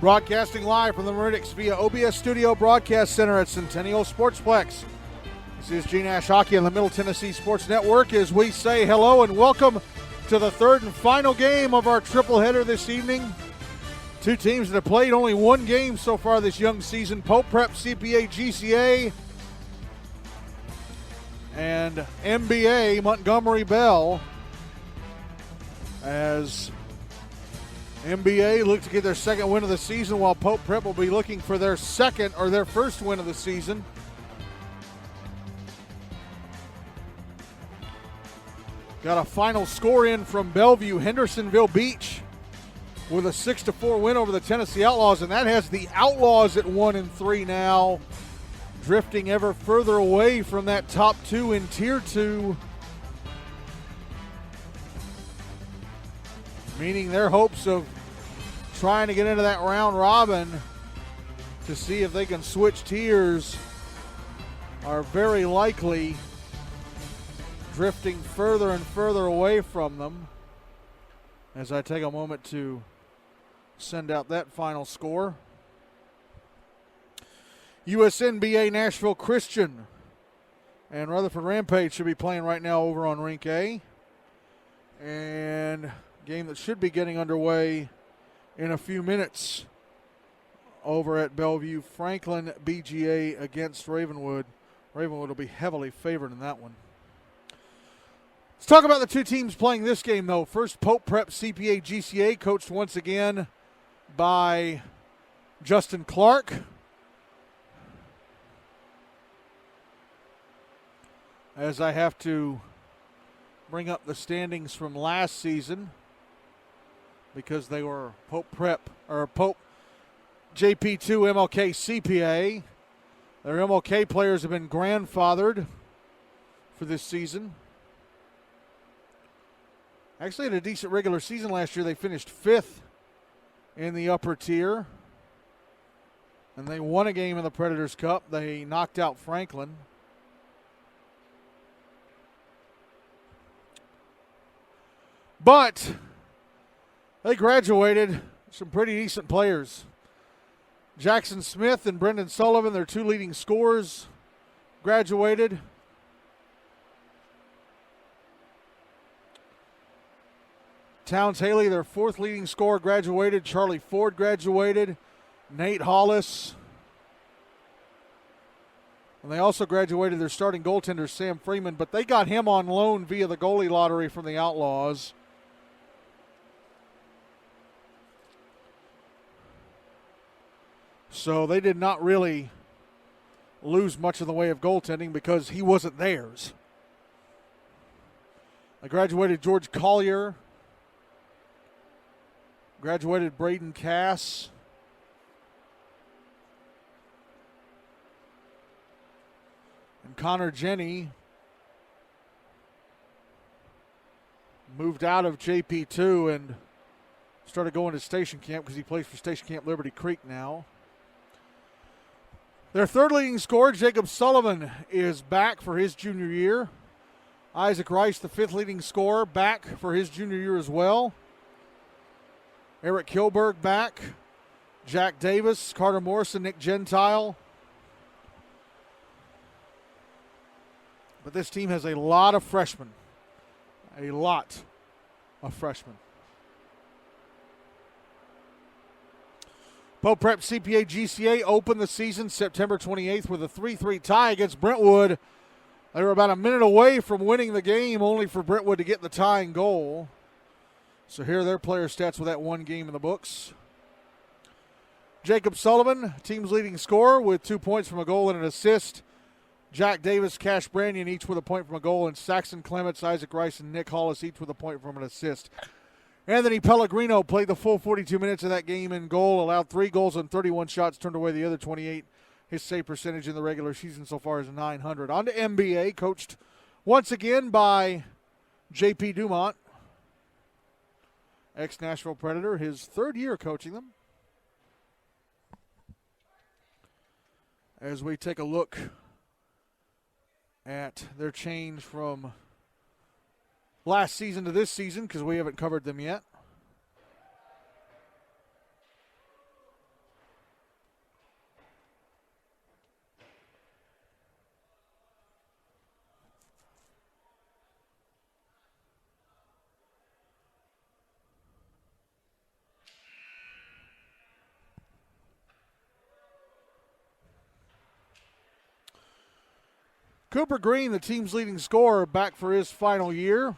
Broadcasting live from the Meridics via OBS Studio Broadcast Center at Centennial Sportsplex. This is GNASH Hockey on the Middle Tennessee Sports Network as we say hello and welcome to the third and final game of our triple-header this evening. Two teams that have played only one game so far this young season, Pope Prep-CPA-GCA and MBA Montgomery Bell, as MBA look to get their second win of the season, while Pope Prep will be looking for their second or their first win of the season. Got a final score in from Bellevue. Hendersonville Beach with a 6-4 win over the Tennessee Outlaws, and that has the Outlaws at 1-3 now, drifting ever further away from that top two in Tier 2. Meaning their hopes of trying to get into that round robin to see if they can switch tiers are very likely drifting further and further away from them. As I take a moment to send out that final score. USNBA Nashville Christian and Rutherford Rampage should be playing right now over on Rink A. And game that should be getting underway in a few minutes over at Bellevue. Franklin BGA against Ravenwood. Ravenwood will be heavily favored in that one. Let's talk about the two teams playing this game, though. First, Pope Prep-CPA-GCA, coached once again by Justin Clark. As I have to bring up the standings from last season, because they were Pope Prep, or Pope JP2 MLK CPA. Their MLK players have been grandfathered for this season. Actually had a decent regular season last year. They finished 5th in the upper tier. And they won a game in the Predators Cup. They knocked out Franklin. But they graduated some pretty decent players. Jackson Smith and Brendan Sullivan, their two leading scorers, graduated. Towns Haley, their fourth leading scorer, graduated. Charlie Ford graduated. Nate Hollis. And they also graduated their starting goaltender, Sam Freeman, but they got him on loan via the goalie lottery from the Outlaws. So they did not really lose much in the way of goaltending because he wasn't theirs. I graduated George Collier. Graduated Braden Cass. And Connor Jenny moved out of JP2 and started going to Station Camp because he plays for Station Camp Liberty Creek now. Their third leading scorer, Jacob Sullivan, is back for his junior year. Isaac Rice, the fifth leading scorer, back for his junior year as well. Eric Kilberg back. Jack Davis, Carter Morrison, Nick Gentile. But this team has a lot of freshmen. A lot of freshmen. Pope Prep-CPA-GCA opened the season September 28th with a 3-3 tie against Brentwood. They were about a minute away from winning the game, only for Brentwood to get the tying goal. So here are their player stats with that one game in the books. Jacob Sullivan, team's leading scorer with 2 points from a goal and an assist. Jack Davis, Cash Brannion, each with a point from a goal. And Saxon Clements, Isaac Rice, and Nick Hollis, each with a point from an assist. Anthony Pellegrino played the full 42 minutes of that game in goal, allowed 3 goals and 31 shots, turned away the other 28. His save percentage in the regular season so far is .900. On to MBA, coached once again by J.P. Dumont, ex-Nashville Predator, his third year coaching them. As we take a look at their change from last season to this season, because we haven't covered them yet. Cooper Green, the team's leading scorer, back for his final year.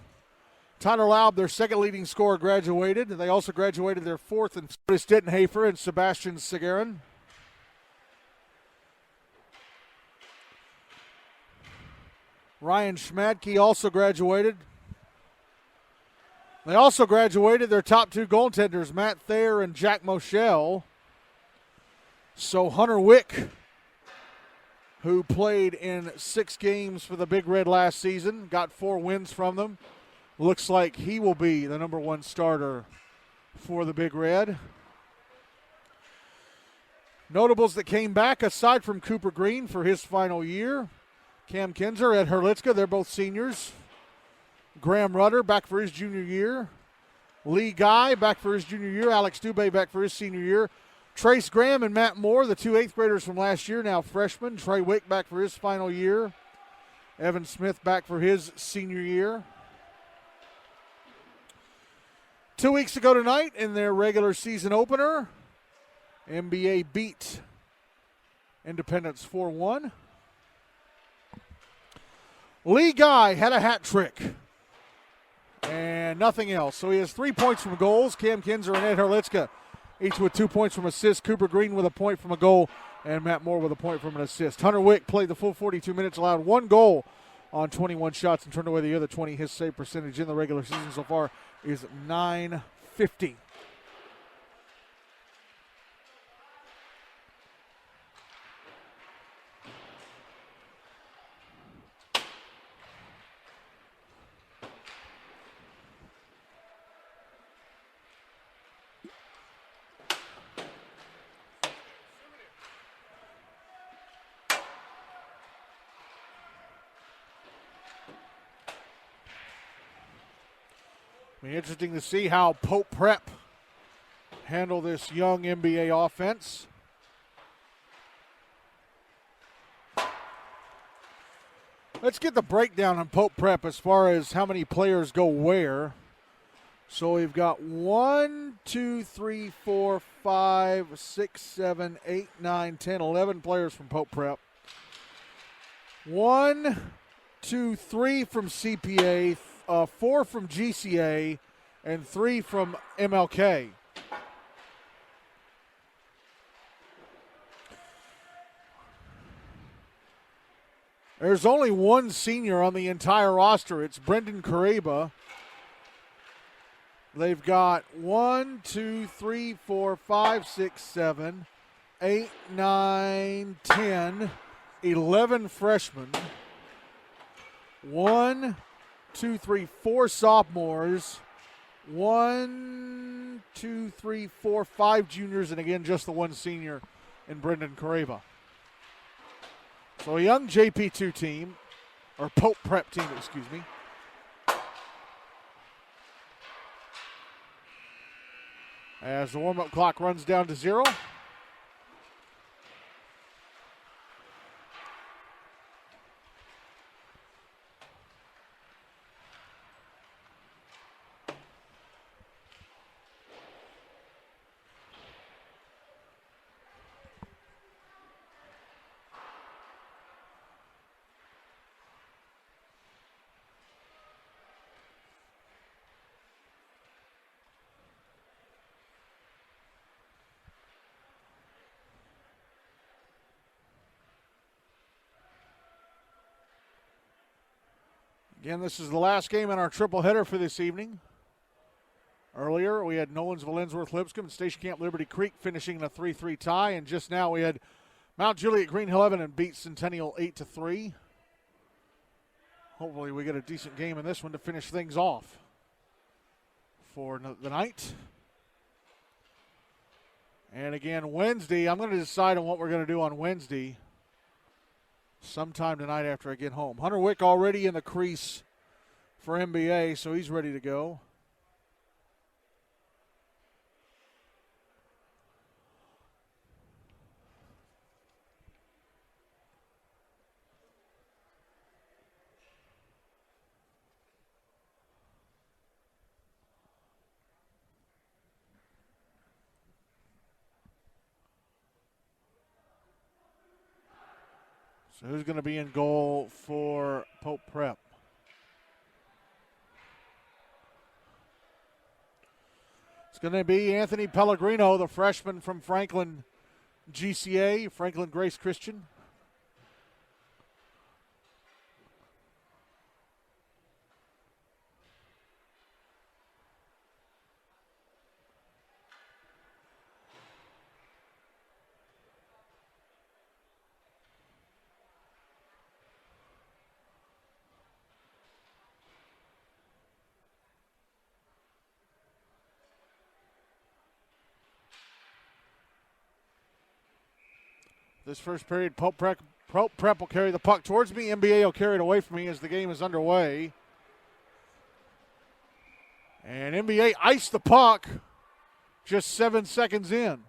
Tyler Laub, their second leading scorer, graduated. They also graduated their fourth and Curtis Dittenhafer and Sebastian Segarin. Ryan Schmadke also graduated. They also graduated their top two goaltenders, Matt Thayer and Jack Moschel. So Hunter Wick, who played in 6 games for the Big Red last season, got 4 wins from them. Looks like he will be the number 1 starter for the Big Red. Notables that came back, aside from Cooper Green for his final year, Cam Kinzer, Ed Herlitzka, they're both seniors. Graham Rudder back for his junior year. Lee Guy back for his junior year. Alex Dubé back for his senior year. Trace Graham and Matt Moore, the 2 8th graders from last year, now freshmen. Trey Wick back for his final year. Evan Smith back for his senior year. 2 weeks ago tonight in their regular season opener, NBA beat Independence 4-1. Lee Guy had a hat trick and nothing else. So he has 3 points from goals. Cam Kinzer and Ed Herlitzka each with 2 points from assists. Cooper Green with a point from a goal, and Matt Moore with a point from an assist. Hunter Wick played the full 42 minutes, allowed 1 goal on 21 shots, and turned away the other 20. His save percentage in the regular season so far is .950. Be interesting to see how Pope Prep handle this young NBA offense. Let's get the breakdown on Pope Prep as far as how many players go where. So we've got 1, 2, 3, 4, 5, 6, 7, 8, 9, 10, 11 players from Pope Prep. 1, 2, 3 from CPA, 4 from GCA, and 3 from MLK. There's only 1 senior on the entire roster. It's Brendan Kareba. They've got 1, 2, 3, 4, 5, 6, 7, 8, 9, 10, 11 freshmen. 1, 2, 3, 4 sophomores. 1, 2, 3, 4, 5 juniors, and again, just the 1 senior in Brendan Kareba. So a young JP2 team, or Pope Prep team, excuse me. As the warm-up clock runs down to 0. Again, this is the last game in our triple header for this evening. Earlier, we had Nolens-Vallensworth-Lipscomb and Station Camp Liberty Creek finishing in a 3-3 tie, and just now we had Mount Juliet Green Hill Evan and beat Centennial 8-3. Hopefully we get a decent game in this one to finish things off for the night. And again, Wednesday, I'm going to decide on what we're going to do on Wednesday sometime tonight after I get home. Hunter Wick already in the crease for NBA, so he's ready to go. So who's going to be in goal for Pope Prep? It's going to be Anthony Pellegrino, the freshman from Franklin GCA, Franklin Grace Christian. This first period, Pope Prep will carry the puck towards me. NBA will carry it away from me as the game is underway. And NBA iced the puck just 7 seconds in.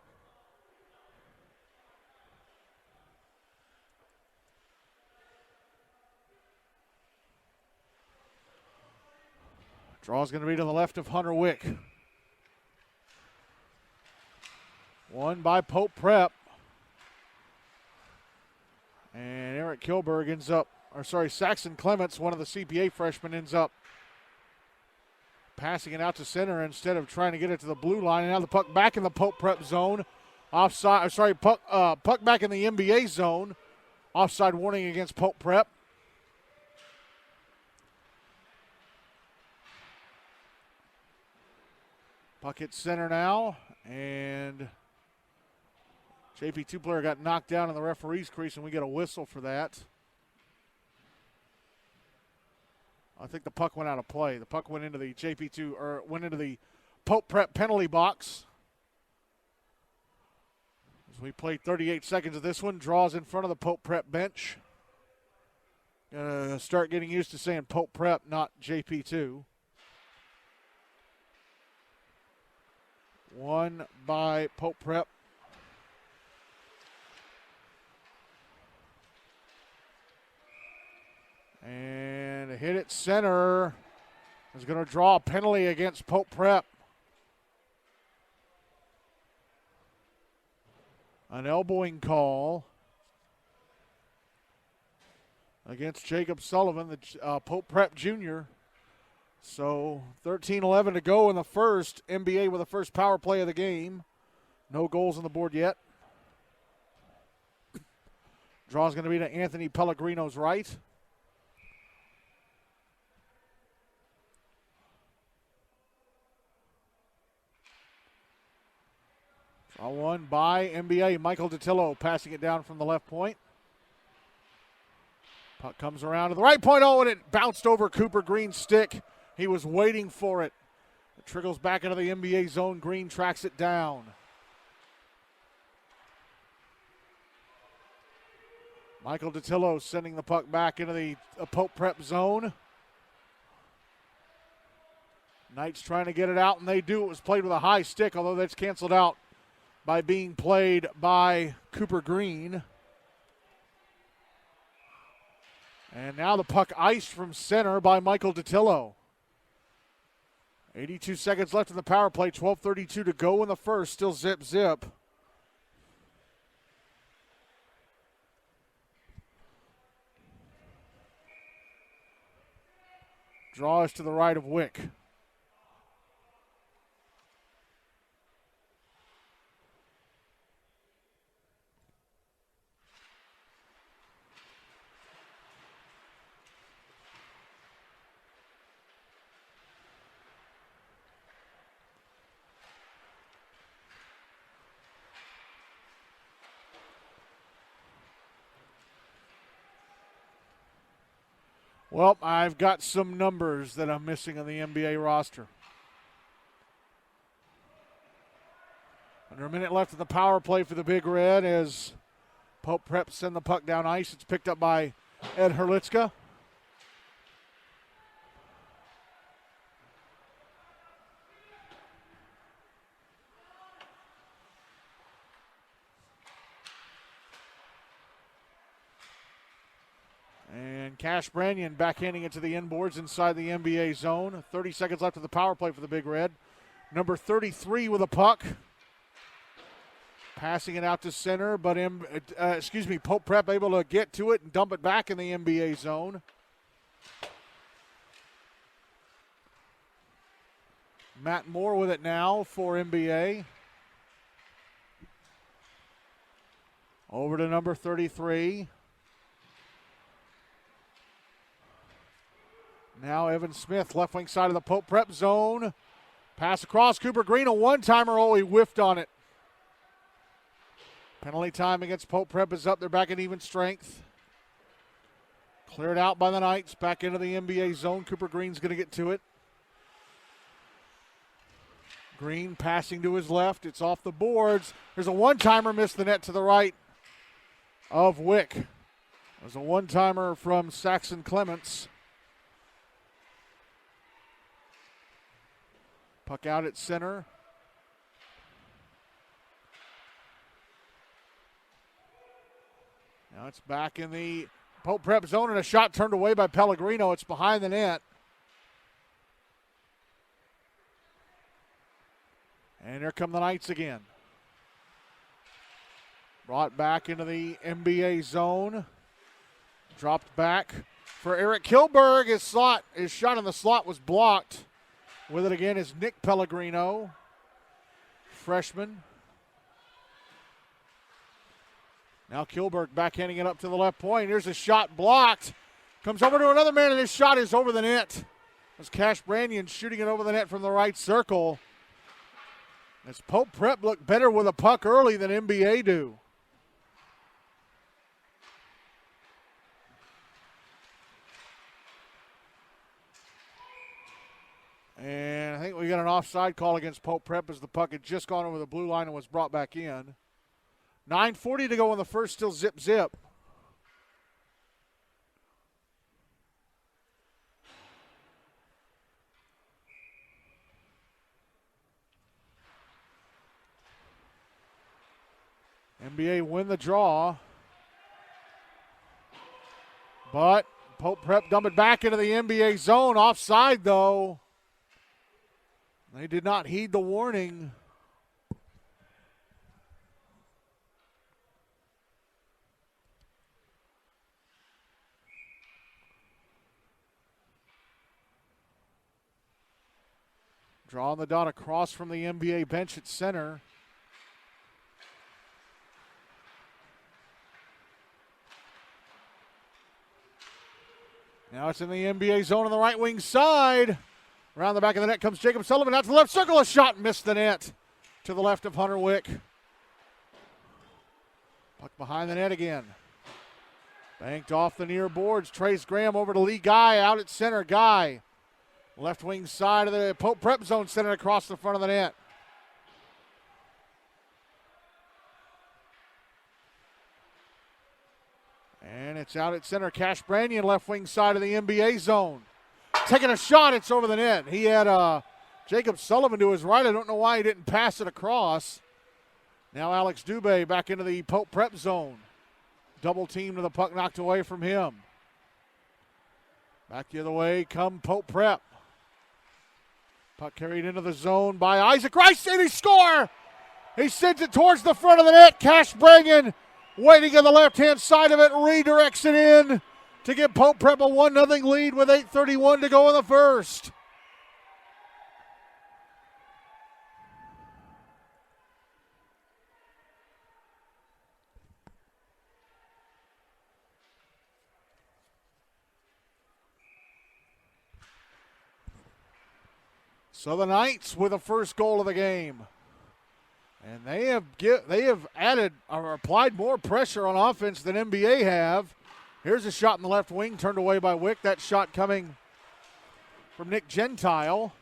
Draw is going to be to the left of Hunter Wick. Won by Pope Prep. And Eric Kilberg Saxon Clements, one of the CPA freshmen, ends up passing it out to center instead of trying to get it to the blue line. And now the puck back in the Pope Prep zone. Puck back in the NBA zone. Offside warning against Pope Prep. Puck hits center now, and JP2 player got knocked down in the referee's crease, and we get a whistle for that. I think the puck went out of play. The puck went into the went into the Pope Prep penalty box. As we played 38 seconds of this one, draws in front of the Pope Prep bench. Gonna start getting used to saying Pope Prep, not JP2. Won by Pope Prep. And a hit at center is going to draw a penalty against Pope Prep. An elbowing call against Jacob Sullivan, the Pope Prep Jr. So 13-11 to go in the first. NBA with the first power play of the game. No goals on the board yet. Draw's going to be to Anthony Pellegrino's right. Draw one by NBA. Michael Datillo passing it down from the left point. Puck comes around to the right point. Oh, and it bounced over Cooper Green's stick. He was waiting for it. It trickles back into the NBA zone. Green tracks it down. Michael Datillo sending the puck back into the Pope Prep zone. Knights trying to get it out, and they do. It was played with a high stick, although that's canceled out by being played by Cooper Green. And now the puck iced from center by Michael Datillo. 82 seconds left in the power play, 12:32 to go in the first, still zip. Draw is to the right of Wick. Well, I've got some numbers that I'm missing on the NBA roster. Under a minute left in the power play for the Big Red as Pope Prep send the puck down ice. It's picked up by Ed Herlitzka. And Cash Branyan backhanding it to the inboards inside the NBA zone. 30 seconds left of the power play for the Big Red. Number 33 with a puck. Passing it out to center, but Pope Prep able to get to it and dump it back in the NBA zone. Matt Moore with it now for NBA. Over to number 33. Now Evan Smith, left wing side of the Pope Prep zone. Pass across Cooper Green, a one-timer. Oh, he whiffed on it. Penalty time against Pope Prep is up. They're back at even strength. Cleared out by the Knights. Back into the NBA zone. Cooper Green's going to get to it. Green passing to his left. It's off the boards. There's a one-timer, missed the net to the right of Wick. There's a one-timer from Saxon Clements. Puck out at center. Now it's back in the Pope Prep zone and a shot turned away by Pellegrino. It's behind the net. And here come the Knights again. Brought back into the NBA zone. Dropped back for Eric Kilberg. His shot in the slot was blocked. With it again is Nick Pellegrino, freshman. Now Kilberg backhanding it up to the left point. Here's a shot blocked. Comes over to another man, and his shot is over the net. As Cash Branyan shooting it over the net from the right circle. As Pope Prep look better with a puck early than NBA do. And I think we got an offside call against Pope Prep as the puck had just gone over the blue line and was brought back in. 9:40 to go in the first, still zip. NBA win the draw. But Pope Prep dump it back into the NBA zone. Offside, though. They did not heed the warning. Drawing the dot across from the NBA bench at center. Now it's in the NBA zone on the right wing side. Around the back of the net comes Jacob Sullivan. Out to the left circle. A shot missed the net. To the left of Hunter Wick. Puck behind the net again. Banked off the near boards. Trace Graham over to Lee Guy. Out at center. Guy. Left wing side of the Pope Prep zone. Centered across the front of the net. And it's out at center. Cash Branyan, left wing side of the NBA zone. Taking a shot, it's over the net. He had Jacob Sullivan to his right. I don't know why he didn't pass it across. Now Alex Dubé back into the Pope Prep zone. Double team to the puck knocked away from him. Back the other way come Pope Prep. Puck carried into the zone by Isaac Rice, and he score! He sends it towards the front of the net. Cash Branyan waiting on the left-hand side of it, redirects it in to give Pope Prep a 1-0 lead with 8:31 to go in the first. So the Knights with the first goal of the game. And they have added or applied more pressure on offense than NBA have. Here's a shot in the left wing, turned away by Wick. That shot coming from Nick Gentile.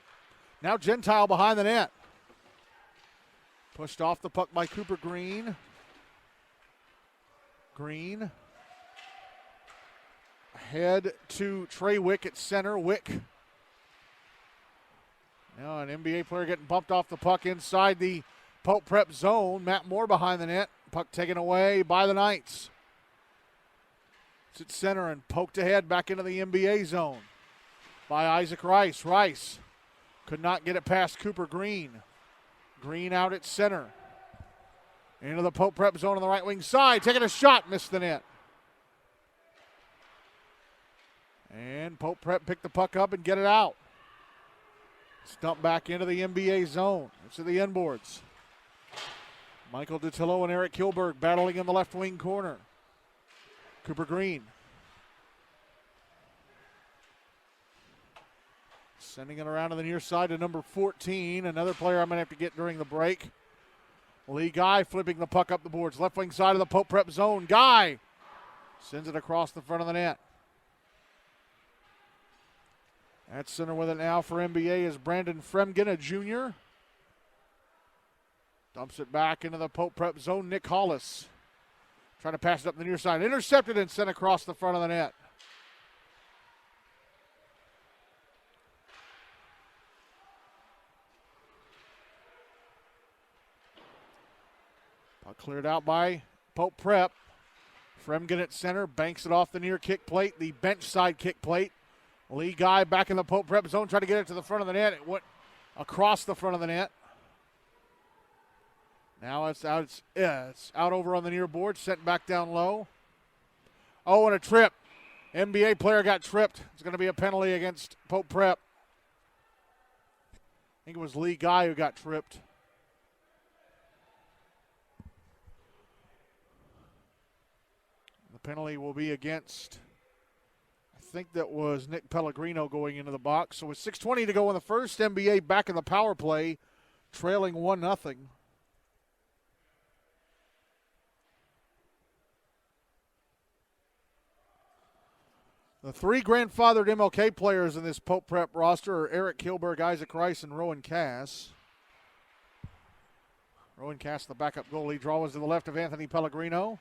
Now Gentile behind the net. Pushed off the puck by Cooper Green. Green. Ahead to Trey Wick at center. Wick. Now an NBA player getting bumped off the puck inside the Pope Prep zone. Matt Moore behind the net. Puck taken away by the Knights. It's at center and poked ahead back into the NBA zone by Isaac Rice. Rice could not get it past Cooper Green. Green out at center. Into the Pope Prep zone on the right wing side. Taking a shot, missed the net. And Pope Prep pick the puck up and get it out. Stump back into the NBA zone. It's at the end boards. Michael Dutillo and Eric Kilberg battling in the left wing corner. Cooper Green. Sending it around to the near side to number 14. Another player I'm going to have to get during the break. Lee Guy flipping the puck up the boards. Left wing side of the Pope Prep zone. Guy sends it across the front of the net. At center with it now for NBA is Brandon Fremgen, a junior. Dumps it back into the Pope Prep zone. Nick Hollis trying to pass it up the near side. Intercepted and sent across the front of the net. Puck cleared out by Pope Prep. Fremgen at center, banks it off the near kick plate, the bench side kick plate. Lee Guy back in the Pope Prep zone, trying to get it to the front of the net. It went across the front of the net. Now it's out. It's out over on the near board, sent back down low. Oh, and a trip. NBA player got tripped. It's going to be a penalty against Pope Prep. I think it was Lee Guy who got tripped. The penalty will be against, I think that was Nick Pellegrino going into the box. So with 6:20 to go in the first, NBA back in the power play, trailing 1-0. The three grandfathered MLK players in this Pope Prep roster are Eric Kilberg, Isaac Rice, and Rowan Cass. Rowan Cass, the backup goalie, draws to the left of Anthony Pellegrino.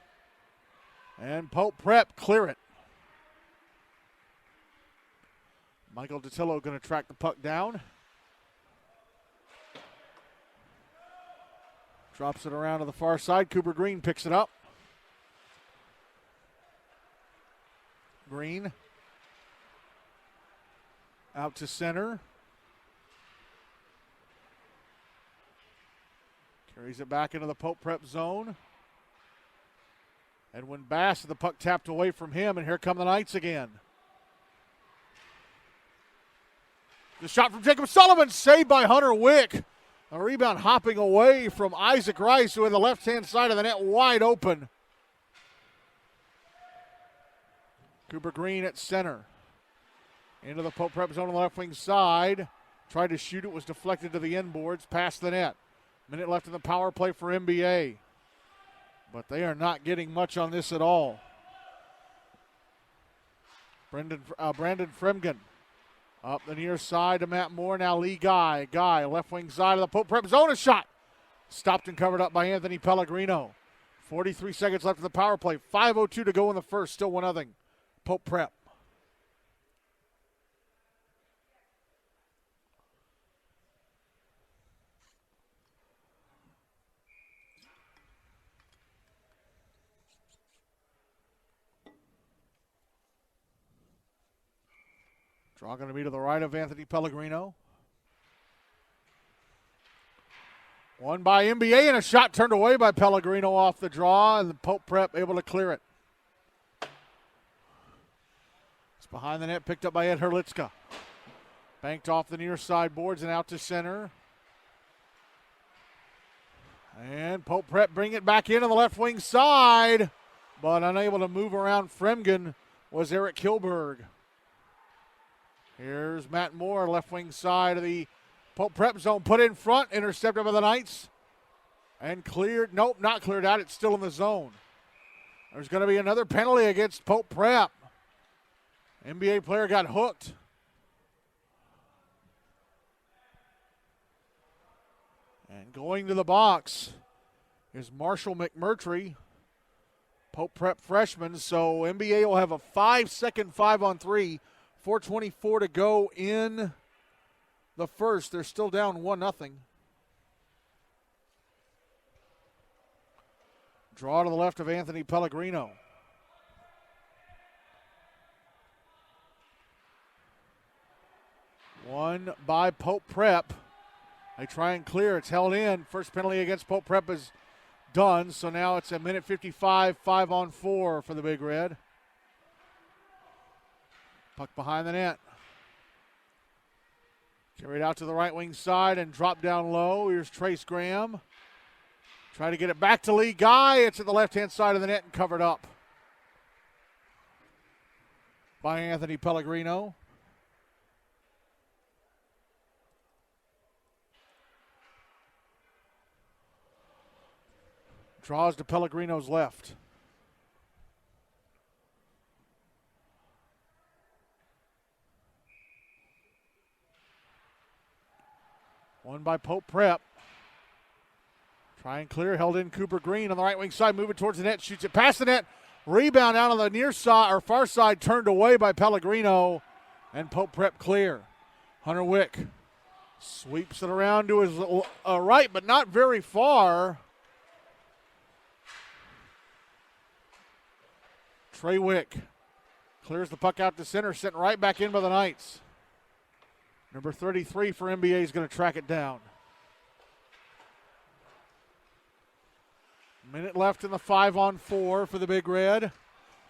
And Pope Prep clear it. Michael Dutillo going to track the puck down. Drops it around to the far side. Cooper Green picks it up. Green out to center. Carries it back into the Pope Prep zone. Edwin Bass, the puck tapped away from him, and here come the Knights again. The shot from Jacob Sullivan, saved by Hunter Wick. A rebound hopping away from Isaac Rice, who had the left-hand side of the net wide open. Cooper Green at center. Into the Pope Prep zone on the left wing side. Tried to shoot it, was deflected to the end boards, past the net. Minute left in the power play for NBA. But they are not getting much on this at all. Brandon Fremgen up the near side to Matt Moore. Now Lee Guy. Guy, left wing side of the Pope Prep zone. A shot. Stopped and covered up by Anthony Pellegrino. 43 seconds left in the power play. 5:02 to go in the first. Still 1-0. Pope Prep. Draw going to be to the right of Anthony Pellegrino. Won by NBA, and a shot turned away by Pellegrino off the draw, and the Pope Prep able to clear it. It's behind the net, picked up by Ed Herlitzka. Banked off the near side boards and out to center. And Pope Prep bring it back in on the left wing side, but unable to move around Fremgen was Eric Kilberg. Here's Matt Moore, left wing side of the Pope Prep zone, put in front, intercepted by the Knights, and cleared. Nope, not cleared out. It's still in the zone. There's going to be another penalty against Pope Prep. NBA player got hooked. And going to the box is Marshall McMurtry, Pope Prep freshman. So NBA will have a 5-second 5-on-3. 4:24 to go in the first. They're still down 1-0. Draw to the left of Anthony Pellegrino. One by Pope Prep. They try and clear. It's held in. First penalty against Pope Prep is done. So now it's a minute 55, 5-on-4 for the Big Red. Puck behind the net. Carried out to the right wing side and dropped down low. Here's Trace Graham. Try to get it back to Lee Guy. It's at the left-hand side of the net and covered up by Anthony Pellegrino. Draws to Pellegrino's left. Won by Pope Prep. Try and clear, held in Cooper Green on the right wing side, moving towards the net, shoots it past the net. Rebound out on the near side or far side, turned away by Pellegrino, and Pope Prep clear. Hunter Wick sweeps it around to his right, but not very far. Trey Wick clears the puck out to center, sent right back in by the Knights. Number 33 for NBA is going to track it down. Minute left in the 5-on-4 for the Big Red.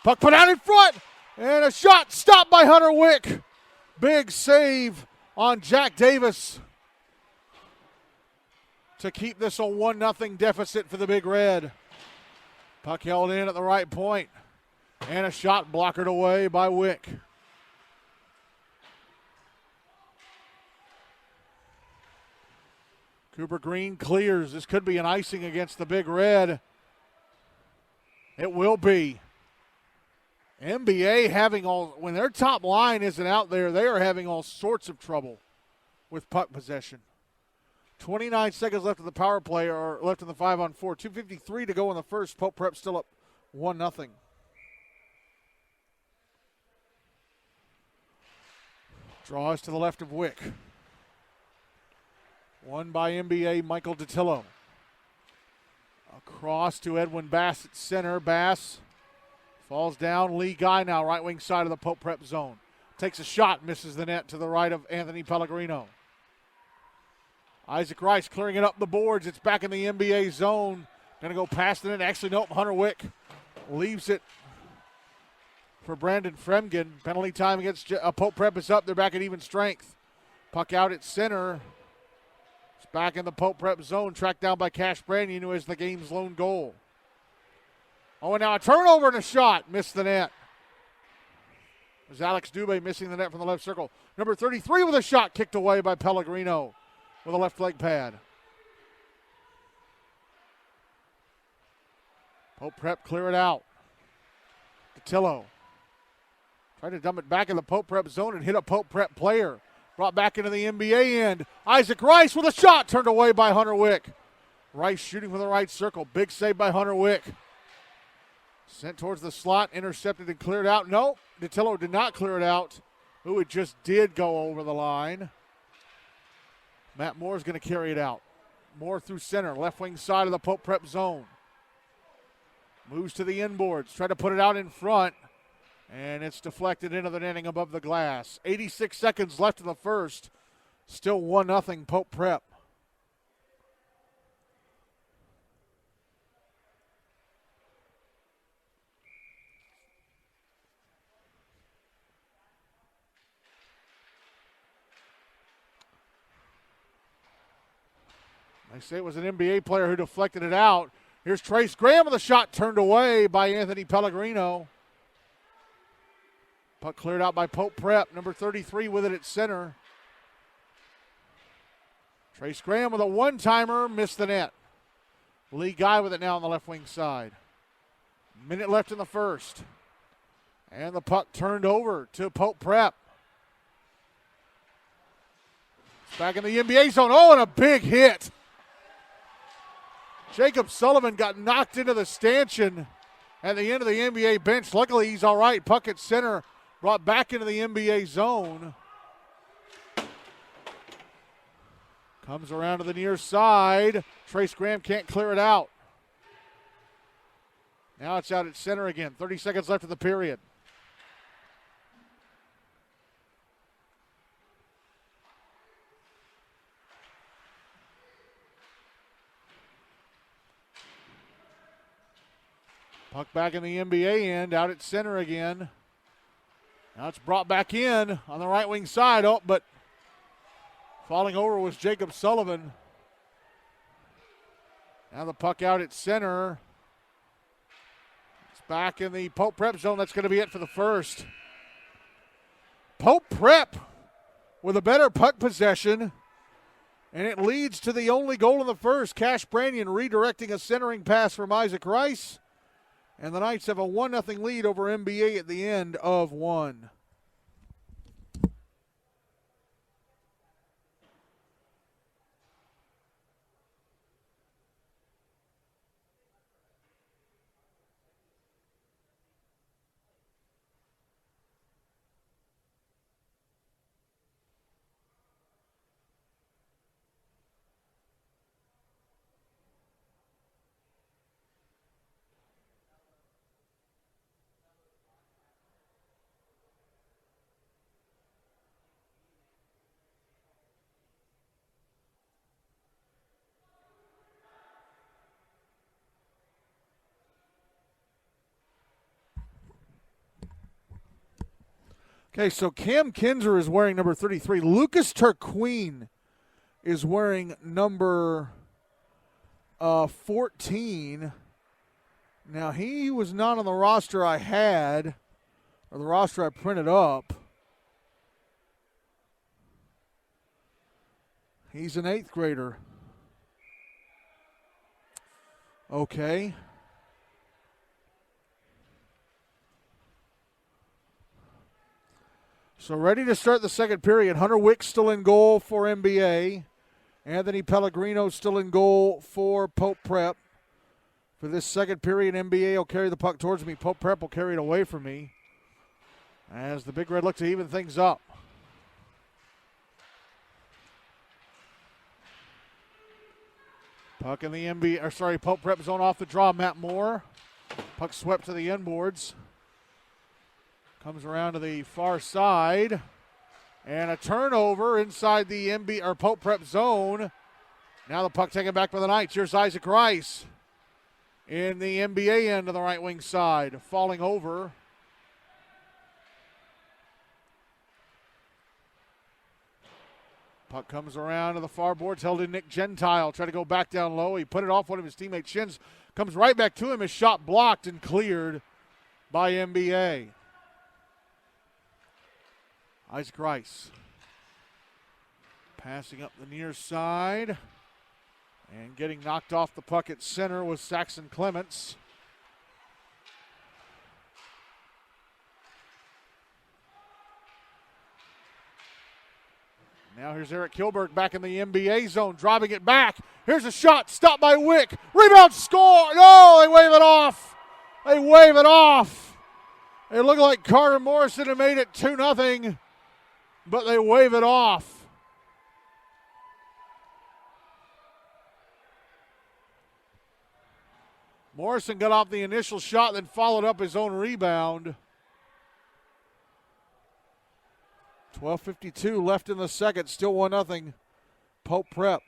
Puck put out in front, and a shot stopped by Hunter Wick. Big save on Jack Davis to keep this a 1-0 deficit for the Big Red. Puck held in at the right point, and a shot blockered away by Wick. Cooper Green clears. This could be an icing against the Big Red. It will be. NBA having when their top line isn't out there, they are having all sorts of trouble with puck possession. 29 seconds left in the power play, or left in the 5-on-4. 2:53 to go in the first. Pope Prep still up 1-0. Draws to the left of Wick. Won by NBA Michael DiTillo. Across to Edwin Bass at center. Bass falls down. Lee Guy now, right wing side of the Pope Prep zone. Takes a shot, misses the net to the right of Anthony Pellegrino. Isaac Rice clearing it up the boards. It's back in the NBA zone. Going to go past the net. Actually, nope, Hunter Wick leaves it for Brandon Fremgen. Penalty time against Pope Prep is up. They're back at even strength. Puck out at center. It's back in the Pope Prep zone. Tracked down by Cash Brannion, who has the game's lone goal. Oh, and now a turnover and a shot. Missed the net. It was Alex Dubé missing the net from the left circle. Number 33 with a shot kicked away by Pellegrino with a left leg pad. Pope Prep clear it out. DiTillo tried to dump it back in the Pope Prep zone and hit a Pope Prep player. Brought back into the NBA end. Isaac Rice with a shot turned away by Hunter Wick. Rice shooting from the right circle. Big save by Hunter Wick. Sent towards the slot, intercepted and cleared out. No, DiTillo did not clear it out. Ooh, it just did go over the line. Matt Moore's going to carry it out. Moore through center, left wing side of the Pope Prep zone. Moves to the inboards, try to put it out in front, and it's deflected into the netting above the glass. 86 seconds left in the first. Still 1-0 Pope Prep. They say it was an NBA player who deflected it out. Here's Trace Graham with a shot turned away by Anthony Pellegrino. Puck cleared out by Pope Prep. Number 33 with it at center. Trace Graham with a one-timer, missed the net. Lee Guy with it now on the left wing side. Minute left in the first. And the puck turned over to Pope Prep. It's back in the NBA zone. Oh, and a big hit. Jacob Sullivan got knocked into the stanchion at the end of the NBA bench. Luckily, he's all right. Puck at center, brought back into the NBA zone. Comes around to the near side. Trace Graham can't clear it out. Now it's out at center again. 30 seconds left of the period. Puck back in the NBA end, out at center again. Now it's brought back in on the right wing side. Oh, but falling over was Jacob Sullivan. Now the puck out at center. It's back in the Pope Prep zone. That's going to be it for the first. Pope Prep with a better puck possession. And it leads to the only goal in the first. Cash Brannion redirecting a centering pass from Isaac Rice. And the Knights have a 1-0 lead over NBA at the end of one. Okay, so Cam Kinzer is wearing number 33. Lucas Turqueen is wearing number 14. Now, he was not on the roster I had, or the roster I printed up. He's an 8th grader. Okay. So ready to start the second period. Hunter Wick still in goal for NBA. Anthony Pellegrino still in goal for Pope Prep. For this second period, NBA will carry the puck towards me. Pope Prep will carry it away from me as the Big Red look to even things up. Puck in the Pope Prep zone off the draw. Matt Moore. Puck swept to the end boards. Comes around to the far side. And a turnover inside the Pope Prep zone. Now the puck taken back by the Knights. Here's Isaac Rice in the NBA end of the right wing side. Falling over. Puck comes around to the far boards. Held in Nick Gentile. Try to go back down low. He put it off one of his teammates' shins. Comes right back to him. His shot blocked and cleared by NBA. Isaac Rice passing up the near side and getting knocked off the puck at center was Saxon Clements. Now here's Eric Kilberg back in the NBA zone, driving it back. Here's a shot, stopped by Wick. Rebound, score! No, they wave it off. They wave it off. It looked like Carter Morrison had made it 2-0. But they wave it off. Morrison got off the initial shot, then followed up his own rebound. 12:52 left in the second, still 1-0. Pope Prep.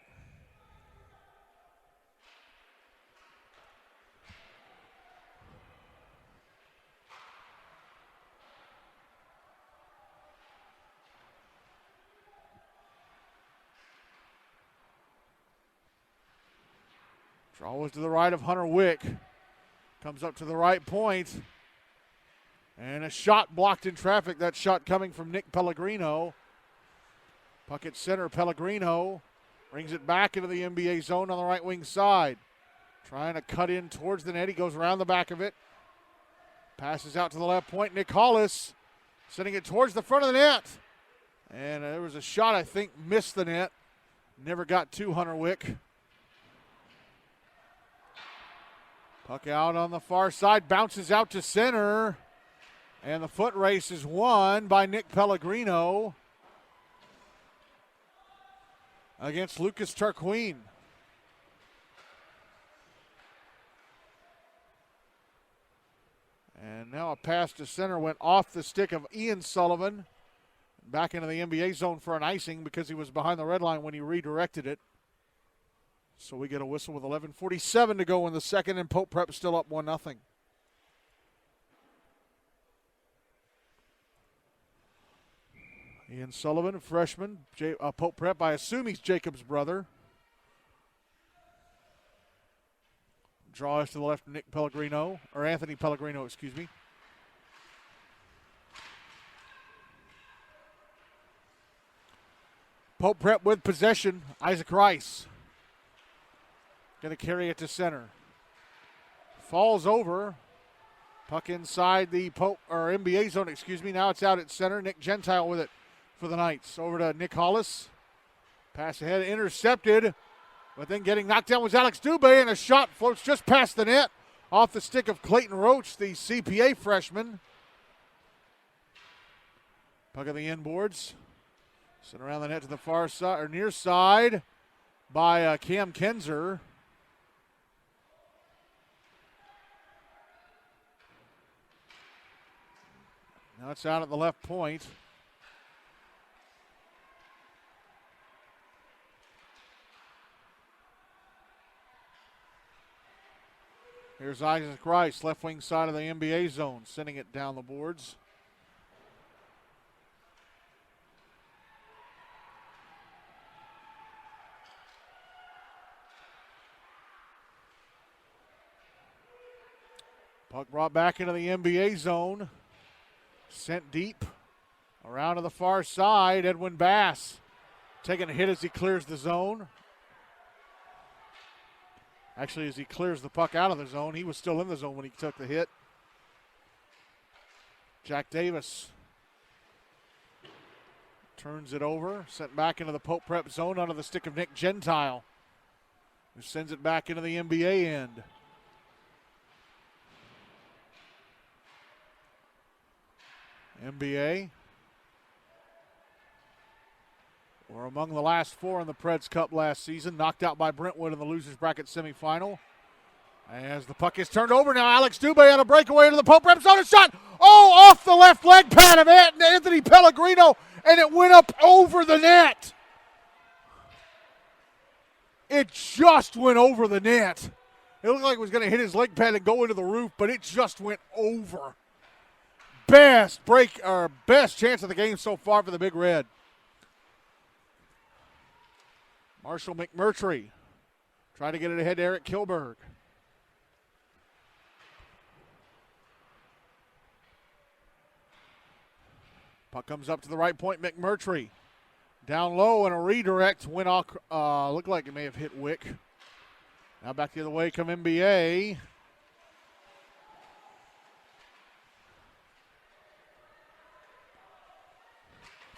Draw was to the right of Hunter Wick. Comes up to the right point. And a shot blocked in traffic. That shot coming from Nick Pellegrino. Puck at center. Pellegrino brings it back into the NBA zone on the right wing side. Trying to cut in towards the net. He goes around the back of it. Passes out to the left point. Nick Hollis sending it towards the front of the net. And there was a shot, I think, missed the net. Never got to Hunter Wick. Puck out on the far side, bounces out to center. And the foot race is won by Nick Pellegrino against Lucas Turqueen. And now a pass to center went off the stick of Ian Sullivan. Back into the NBA zone for an icing because he was behind the red line when he redirected it. So we get a whistle with 11:47 to go in the second, and Pope Prep still up 1-0. Ian Sullivan, freshman, Pope Prep. I assume he's Jacob's brother. Draw is to the left, Nick Pellegrino, or Anthony Pellegrino, excuse me. Pope Prep with possession. Isaac Rice going to carry it to center. Falls over. Puck inside the NBA zone, excuse me. Now it's out at center. Nick Gentile with it for the Knights. Over to Nick Hollis. Pass ahead, intercepted. But then getting knocked down was Alex Dubé, and a shot floats just past the net off the stick of Clayton Roach, the CPA freshman. Puck on the inboards. Sent around the net to the far side, or near side by Cam Kenzer. Now it's out at the left point. Here's Isaac Rice, left wing side of the NBA zone, sending it down the boards. Puck brought back into the NBA zone. Sent deep. Around to the far side, Edwin Bass taking a hit as he clears the zone. Actually, as he clears the puck out of the zone, he was still in the zone when he took the hit. Jack Davis turns it over, sent back into the Pope Prep zone onto the stick of Nick Gentile, who sends it back into the NBA end. NBA were among the last four in the Preds Cup last season, knocked out by Brentwood in the losers bracket semifinal. As the puck is turned over now, Alex Dubé on a breakaway to the Pope Prep zone, a shot, off the left leg pad of Anthony Pellegrino, and it went up over the net. It just went over the net. It looked like it was going to hit his leg pad and go into the roof, but it just went over. Best chance of the game so far for the Big Red. Marshall McMurtry trying to get it ahead to Eric Kilberg. Puck comes up to the right point, McMurtry. Down low and a redirect went off, looked like it may have hit Wick. Now back the other way come NBA.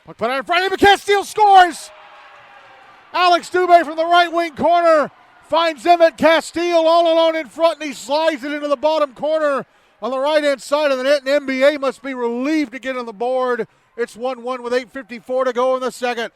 Puck put out in front of him, Castile scores! Alex Dubé from the right wing corner finds Emmett Castile all alone in front, and he slides it into the bottom corner on the right-hand side of the net, and NBA must be relieved to get on the board. It's 1-1 with 8:54 to go in the second.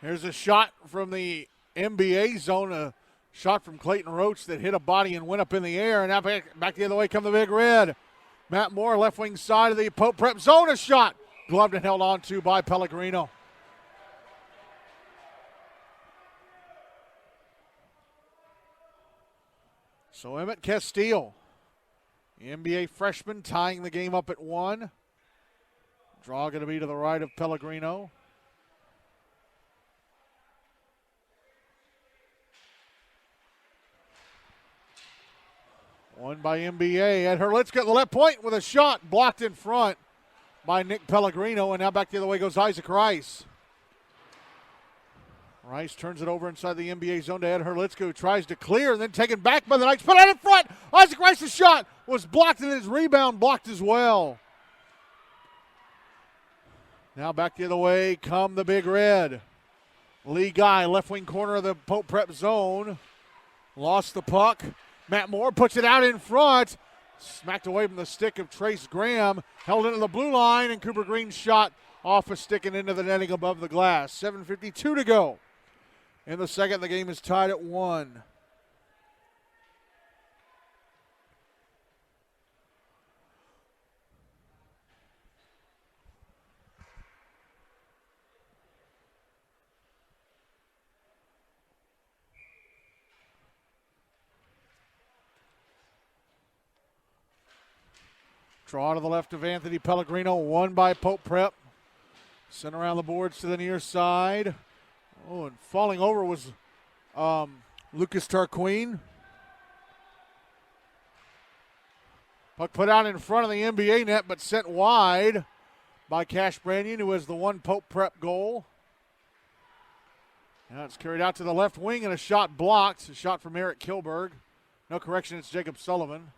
Here's a shot from the NBA zone, a shot from Clayton Roach that hit a body and went up in the air, and now back the other way come the Big Red. Matt Moore, left wing side of the Pope Prep zone, a shot. Gloved and held on to by Pellegrino. So Emmett Castile, the NBA freshman, tying the game up at 1. Draw going to be to the right of Pellegrino. Won by NBA. Ed Hurlitz at the left point with a shot blocked in front by Nick Pellegrino, and now back the other way goes Isaac Rice. Rice turns it over inside the NBA zone to Ed Hurlitz, who tries to clear and then taken back by the Knights. Put out in front. Isaac Rice's shot was blocked, and his rebound blocked as well. Now back the other way come the Big Red. Lee Guy, left wing corner of the Pope Prep zone. Lost the puck. Matt Moore puts it out in front. Smacked away from the stick of Trace Graham. Held into the blue line, and Cooper Green's shot off a stick and into the netting above the glass. 7:52 to go. In the second, the game is tied at 1. Draw to the left of Anthony Pellegrino, won by Pope Prep. Sent around the boards to the near side. Oh, and falling over was Lucas Tarquin. Puck put out in front of the NBA net, but sent wide by Cash Brannion, who has the one Pope Prep goal. Now it's carried out to the left wing, and a shot blocked. A shot from Eric Kilberg. No correction, it's Jacob Sullivan.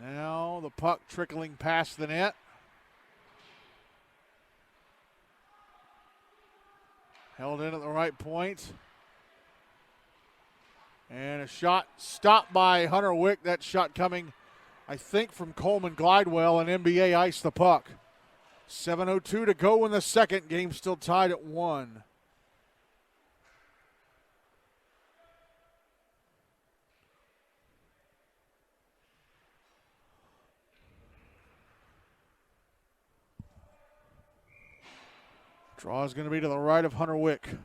Now the puck trickling past the net. Held in at the right point. And a shot stopped by Hunter Wick. That shot coming, I think, from Coleman Glidewell, and NBA iced the puck. 7:02 to go in the second. Game still tied at 1. Draw is going to be to the right of Hunter Wick.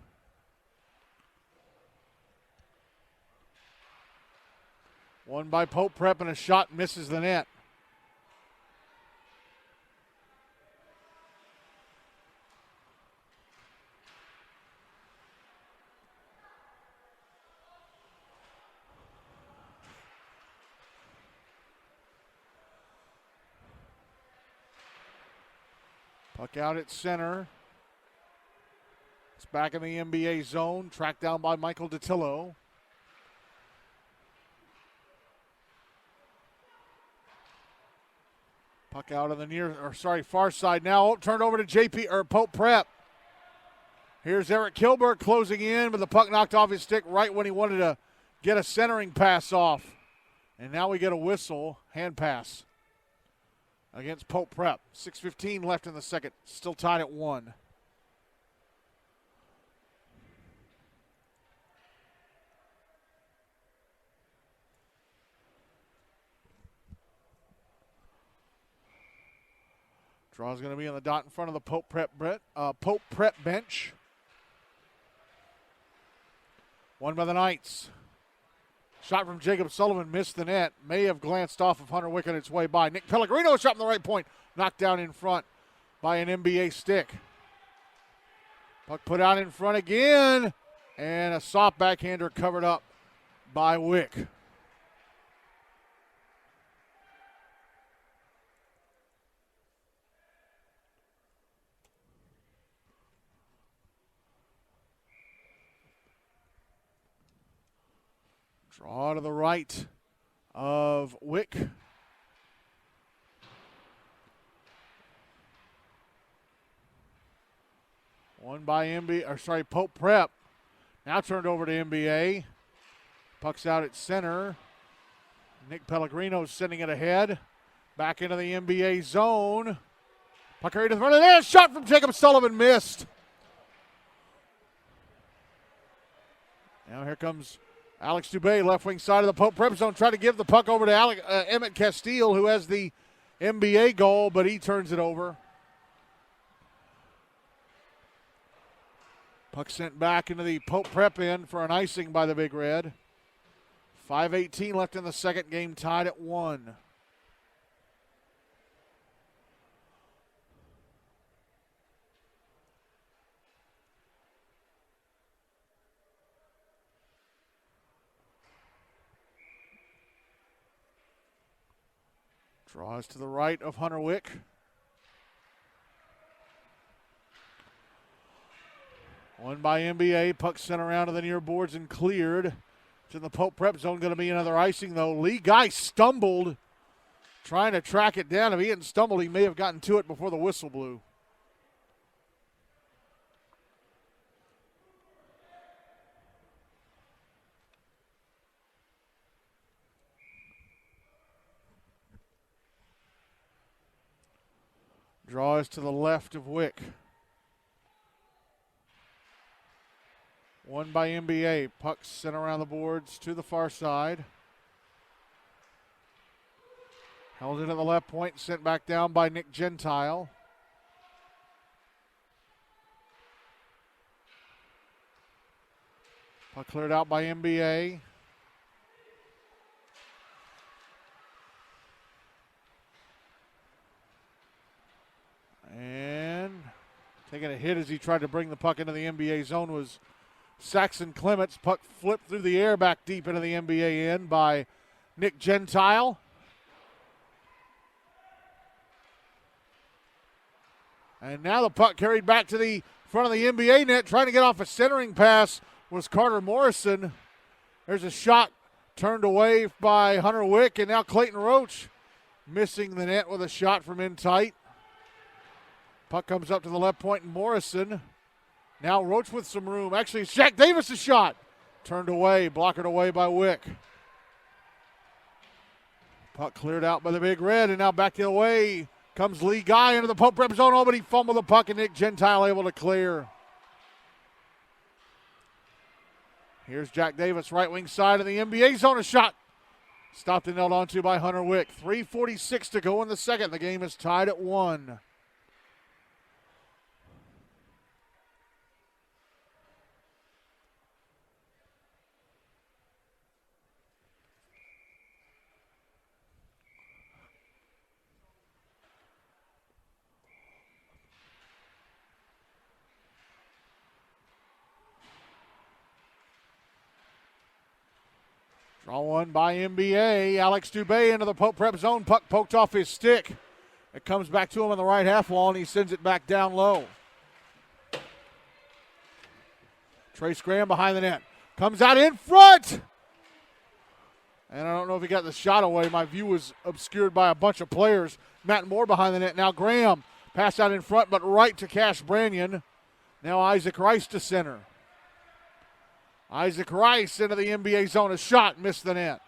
Won by Pope Prep, and a shot misses the net. Puck out at center. It's back in the NBA zone, tracked down by Michael DiTillo. Puck out on the far side now. Turned over to Pope Prep. Here's Eric Kilberg closing in, but the puck knocked off his stick right when he wanted to get a centering pass off. And now we get a whistle, hand pass against Pope Prep. 6:15 left in the second, still tied at 1. Draw's going to be on the dot in front of the Pope Prep bench. Won by the Knights. Shot from Jacob Sullivan missed the net. May have glanced off of Hunter Wick on its way by. Nick Pellegrino shot from the right point. Knocked down in front by an NBA stick. Puck put out in front again. And a soft backhander covered up by Wick. Draw to the right of Wick. Won by Pope Prep. Now turned over to NBA. Puck's out at center. Nick Pellegrino's sending it ahead. Back into the NBA zone. Puck carried to the front of the net. Shot from Jacob Sullivan missed. Now here comes Alex Dubé, left wing side of the Pope Prep zone, trying to give the puck over to Emmett Castile, who has the NBA goal, but he turns it over. Puck sent back into the Pope Prep end for an icing by the Big Red. 5:18 left in the second, game tied at 1. Draws to the right of Hunter Wick. Won by NBA. Puck sent around to the near boards and cleared. It's in the Pope Prep zone. Going to be another icing, though. Lee Guy stumbled trying to track it down. If he hadn't stumbled, he may have gotten to it before the whistle blew. Draw is to the left of Wick. Won by NBA. Puck sent around the boards to the far side. Held in at the left point, sent back down by Nick Gentile. Puck cleared out by NBA. And taking a hit as he tried to bring the puck into the NBA zone was Saxon Clements. Puck flipped through the air back deep into the NBA end by Nick Gentile. And now the puck carried back to the front of the NBA net, trying to get off a centering pass was Carter Morrison. There's a shot turned away by Hunter Wick, and now Clayton Roach missing the net with a shot from in tight. Puck comes up to the left point, and Morrison. Now Roach with some room. Actually, it's Jack Davis' shot. Turned away, blockered away by Wick. Puck cleared out by the Big Red, and now back the other way comes Lee Guy into the Prep zone. Oh, but he fumbled the puck, and Nick Gentile able to clear. Here's Jack Davis, right wing side of the NBA zone. A shot stopped and held onto by Hunter Wick. 3:46 to go in the second. The game is tied at 1. Draw one by NBA. Alex Dubé into the Prep zone. Puck poked off his stick. It comes back to him on the right half wall, and he sends it back down low. Trace Graham behind the net. Comes out in front. And I don't know if he got the shot away. My view was obscured by a bunch of players. Matt Moore behind the net. Now Graham. Pass out in front, but right to Cash Brannion. Now Isaac Rice to center. Isaac Rice into the NBA zone. A shot, missed the net.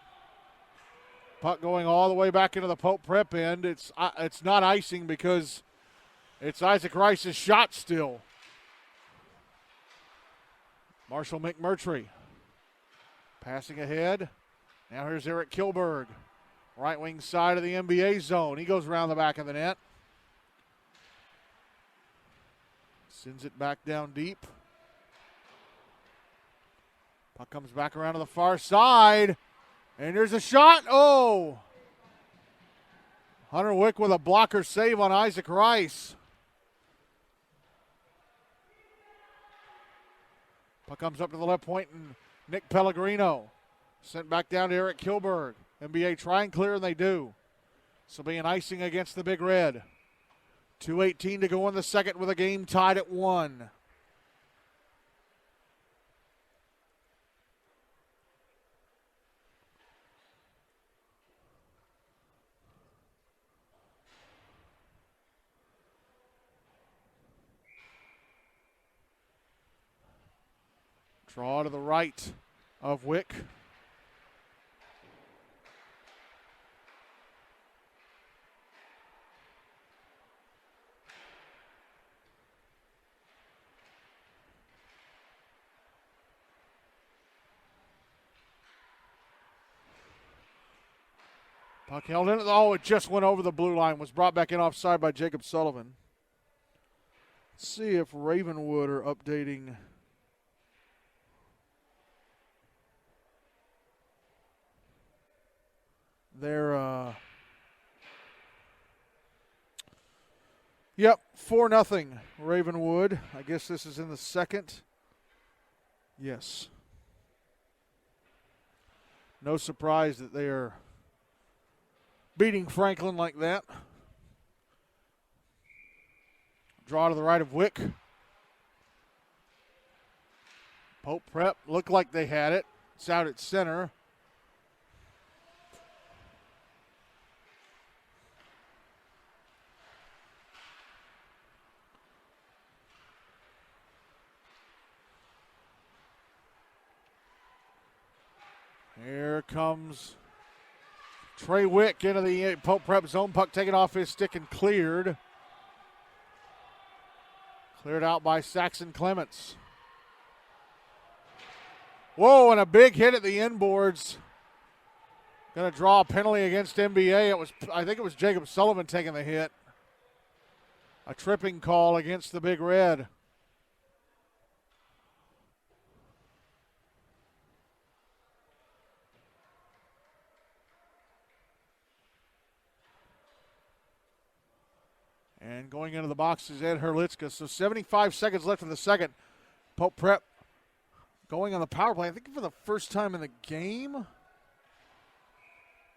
Puck going all the way back into the Pope Prep end. It's not icing because it's Isaac Rice's shot still. Marshall McMurtry passing ahead. Now here's Eric Kilberg. Right wing side of the NBA zone. He goes around the back of the net. Sends it back down deep. Puck comes back around to the far side. And there's a shot. Oh! Hunter Wick with a blocker save on Isaac Rice. Puck comes up to the left point, and Nick Pellegrino sent back down to Eric Kilberg. NBA try and clear, and they do. So be an icing against the Big Red. 2:18 to go in the second with a game tied at 1. Draw to the right of Wick. Puck held in. Oh, it just went over the blue line. Was brought back in offside by Jacob Sullivan. Let's see if Ravenwood are updating their yep, 4-0 Ravenwood. I guess this is in the second. Yes. No surprise that they are beating Franklin like that. Draw to the right of Wick. Pope Prep looked like they had it. It's out at center. Here comes Trey Wick into the Pope Prep zone. Puck taken off his stick and cleared. Cleared out by Saxon Clements. Whoa, and a big hit at the inboards. Going to draw a penalty against NBA. I think it was Jacob Sullivan taking the hit. A tripping call against the Big Red. And going into the box is Ed Herlitzka. So 75 seconds left in the second. Pope Prep going on the power play, I think for the first time in the game,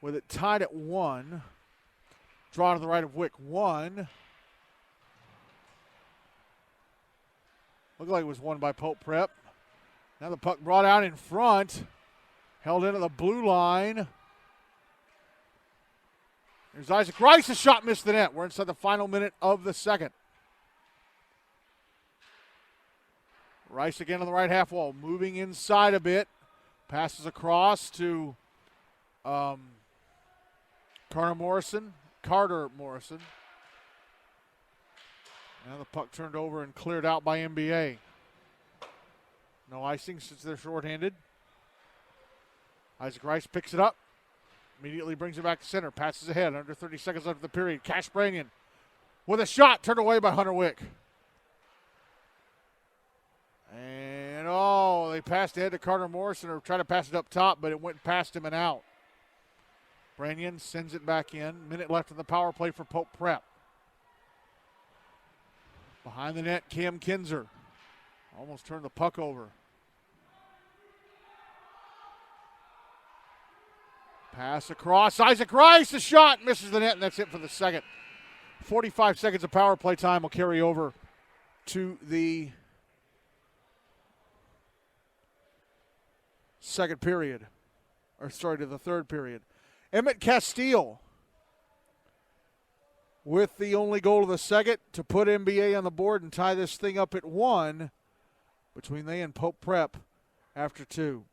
with it tied at 1. Draw to the right of Wick, 1. Looked like it was won by Pope Prep. Now the puck brought out in front. Held into the blue line. There's Isaac Rice. A shot missed the net. We're inside the final minute of the second. Rice again on the right half wall. Moving inside a bit. Passes across to Carter Morrison. Now the puck turned over and cleared out by NBA. No icing since they're shorthanded. Isaac Rice picks it up. Immediately brings it back to center. Passes ahead. Under 30 seconds left of the period. Cash Branyan with a shot. Turned away by Hunter Wick. And, they passed ahead to Carter Morrison or tried to pass it up top, but it went past him and out. Branyan sends it back in. Minute left in the power play for Pope Prep. Behind the net, Cam Kinzer. Almost turned the puck over. Pass across. Isaac Rice, a shot. Misses the net, and that's it for the second. 45 seconds of power play time will carry over to the second period. To the third period. Emmett Castile with the only goal of the second to put NBA on the board and tie this thing up at 1 between they and Pope Prep after 2.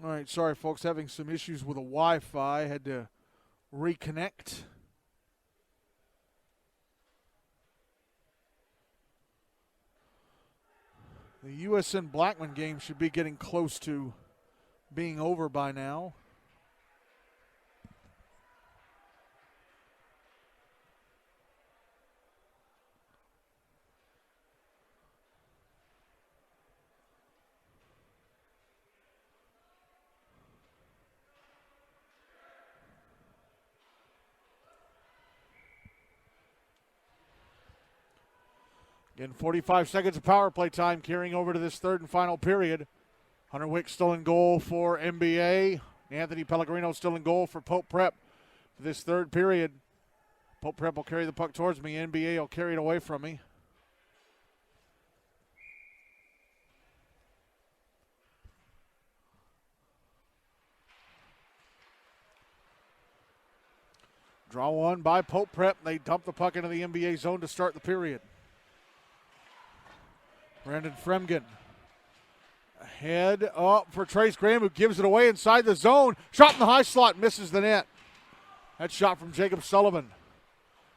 All right, sorry, folks, having some issues with the Wi-Fi. Had to reconnect. The USN Blackman game should be getting close to being over by now. Again, 45 seconds of power play time carrying over to this third and final period. Hunter Wick still in goal for NBA. Anthony Pellegrino still in goal for Pope Prep for this third period. Pope Prep will carry the puck towards me. NBA will carry it away from me. Draw one by Pope Prep. They dump the puck into the NBA zone to start the period. Brandon Fremgen. Head up for Trace Graham, who gives it away inside the zone. Shot in the high slot, misses the net. That shot from Jacob Sullivan.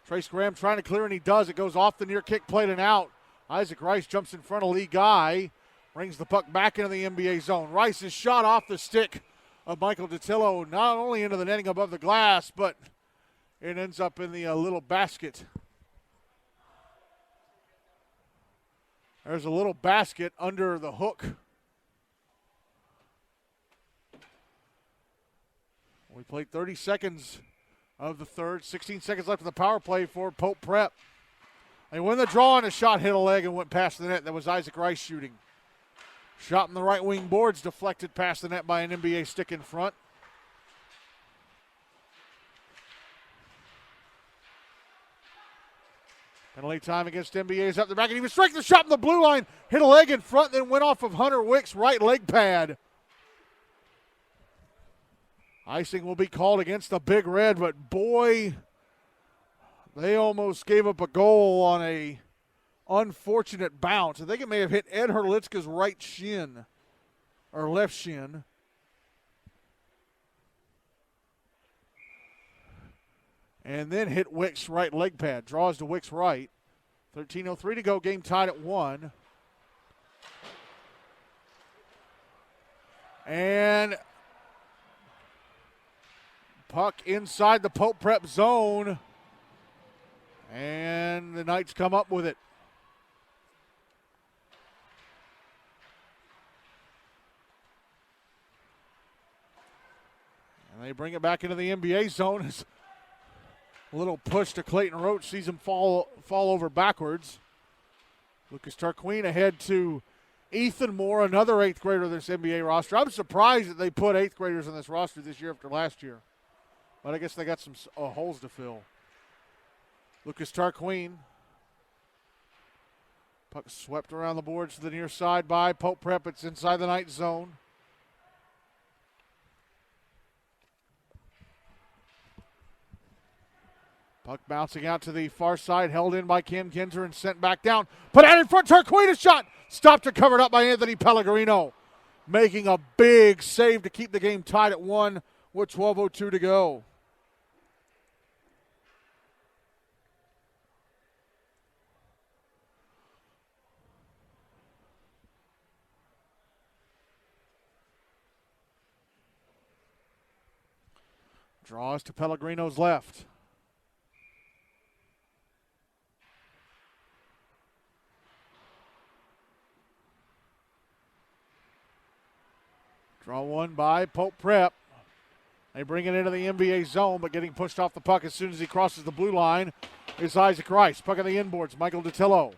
Trace Graham trying to clear, and he does. It goes off the near kick plate and out. Isaac Rice jumps in front of Lee Guy. Brings the puck back into the NBA zone. Rice's shot off the stick of Michael Datillo, not only into the netting above the glass, but it ends up in the little basket. There's a little basket under the hook. We played 30 seconds of the third. 16 seconds left in the power play for Pope Prep. They win the draw, and a shot hit a leg and went past the net. That was Isaac Rice shooting. Shot in the right wing boards, deflected past the net by an NBA stick in front. Penalty time against NBA is up the back, and he was striking the shot in the blue line, hit a leg in front, then went off of Hunter Wick's right leg pad. Icing will be called against the Big Red, but boy, they almost gave up a goal on a unfortunate bounce. I think it may have hit Ed Herlitzka's right shin, or left shin. And then hit Wick's right leg pad. Draws to Wick's right. 13:03 to go. Game tied at 1. And puck inside the Pope Prep zone. And the Knights come up with it. And they bring it back into the NBA zone. A little push to Clayton Roach, sees him fall over backwards. Lucas Tarquin ahead to Ethan Moore, another 8th grader in this NBA roster. I'm surprised that they put 8th graders on this roster this year after last year. But I guess they got some holes to fill. Lucas Tarquin. Puck swept around the boards to the near side by Pope Prep. It's inside the Knight zone. Puck bouncing out to the far side, held in by Cam Kinzer and sent back down. Put out in front, Tarquin, a shot. Stopped and covered up by Anthony Pellegrino. Making a big save to keep the game tied at 1 with 12:02 to go. Draws to Pellegrino's left. Draw one by Pope Prep. They bring it into the NBA zone, but getting pushed off the puck as soon as he crosses the blue line is Isaac Rice. Puck on the inboards, Michael DiTillo.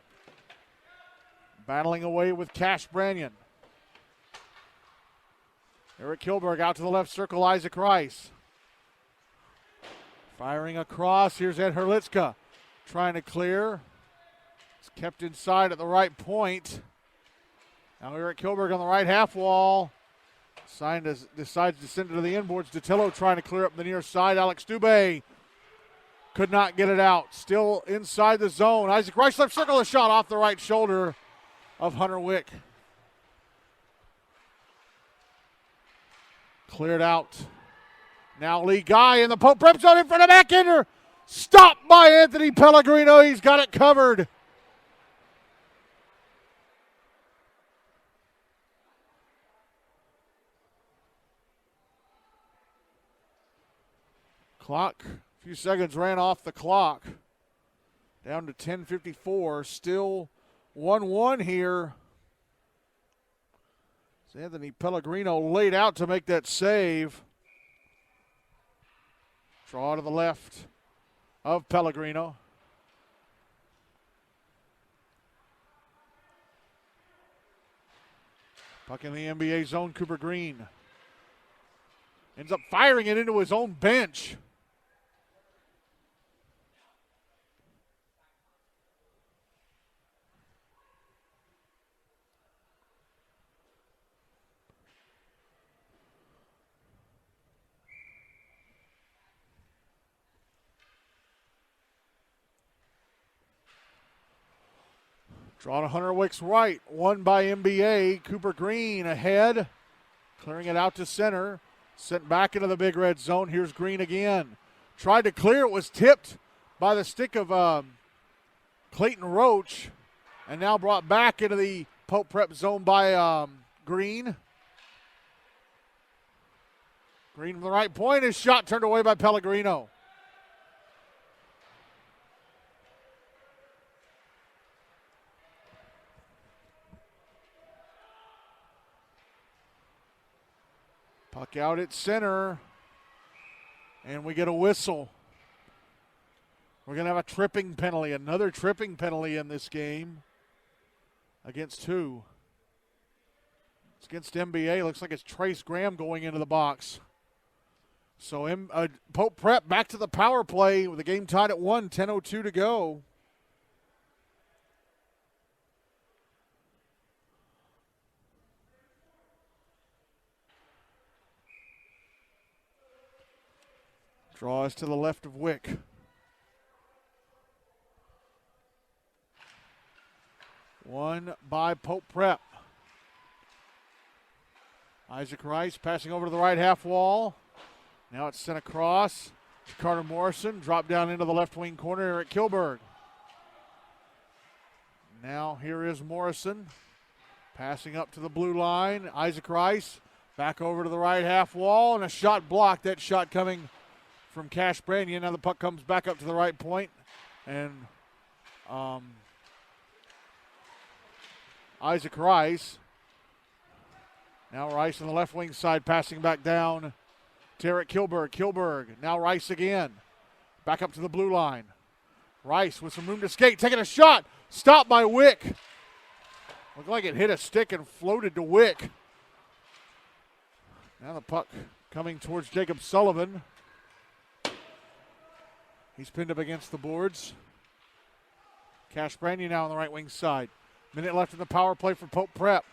Battling away with Cash Branyan. Eric Kilberg out to the left circle, Isaac Rice. Firing across, here's Ed Herlitzka. Trying to clear. It's kept inside at the right point. Now Eric Kilberg on the right half wall. Decides to send it to the inboards. DiTillo trying to clear up the near side. Alex Dubé could not get it out. Still inside the zone. Isaac Rice left circle, a shot off the right shoulder of Hunter Wick. Cleared out. Now Lee Guy in the Pope Prep zone in front of backhander. Stopped by Anthony Pellegrino. He's got it covered. Clock, a few seconds ran off the clock. Down to 10:54. Still 1-1 here. It's Anthony Pellegrino laid out to make that save. Draw to the left of Pellegrino. Puck in the NBA zone, Cooper Green. Ends up firing it into his own bench. Draw to Hunter Wick's right. Won by NBA. Cooper Green ahead. Clearing it out to center. Sent back into the Big Red zone. Here's Green again. Tried to clear. It was tipped by the stick of Clayton Roach. And now brought back into the Pope Prep zone by Green. Green from the right point. His shot turned away by Pellegrino. Puck out at center, and we get a whistle. We're going to have a tripping penalty, another tripping penalty in this game. Against who? It's against NBA. Looks like it's Trace Graham going into the box. So Pope Prep back to the power play with the game tied at 1, 10:02 to go. Draws to the left of Wick. One by Pope Prep. Isaac Rice passing over to the right half wall. Now it's sent across to Carter Morrison. Drop down into the left wing corner, Eric Kilberg. Now here is Morrison. Passing up to the blue line. Isaac Rice back over to the right half wall, and a shot blocked. That shot coming from Cash Branyan. Now the puck comes back up to the right point, and Isaac Rice. Now Rice on the left wing side, passing back down to Eric Kilberg. Kilberg, now Rice again. Back up to the blue line. Rice with some room to skate, taking a shot. Stopped by Wick. Looked like it hit a stick and floated to Wick. Now the puck coming towards Jacob Sullivan. He's pinned up against the boards. Cash Branyan now on the right wing side. Minute left in the power play for Pope Prep.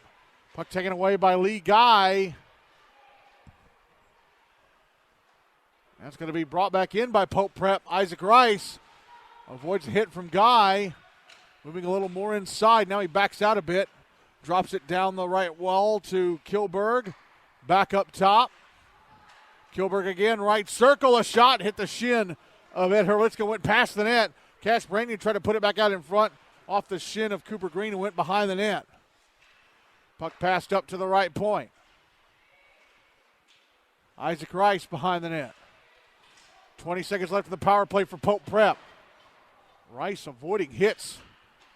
Puck taken away by Lee Guy. That's going to be brought back in by Pope Prep. Isaac Rice avoids a hit from Guy. Moving a little more inside. Now he backs out a bit. Drops it down the right wall to Kilberg. Back up top. Kilberg again, right circle. A shot hit the shin of Ed Herlitzka. Went past the net. Cash Branyan tried to put it back out in front. Off the shin of Cooper Green and went behind the net. Puck passed up to the right point. Isaac Rice behind the net. 20 seconds left in the power play for Pope Prep. Rice avoiding hits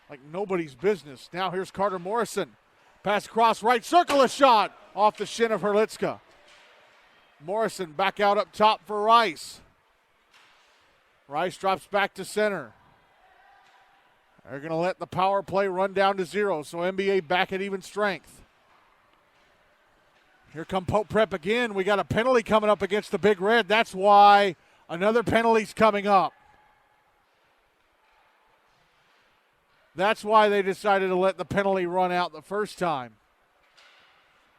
like nobody's business. Now here's Carter Morrison. Pass across right circle, a shot off the shin of Herlitzka. Morrison back out up top for Rice. Rice drops back to center. They're going to let the power play run down to 0, so NBA back at even strength. Here come Pope Prep again. We got a penalty coming up against the Big Red. That's why another penalty's coming up. That's why they decided to let the penalty run out the first time.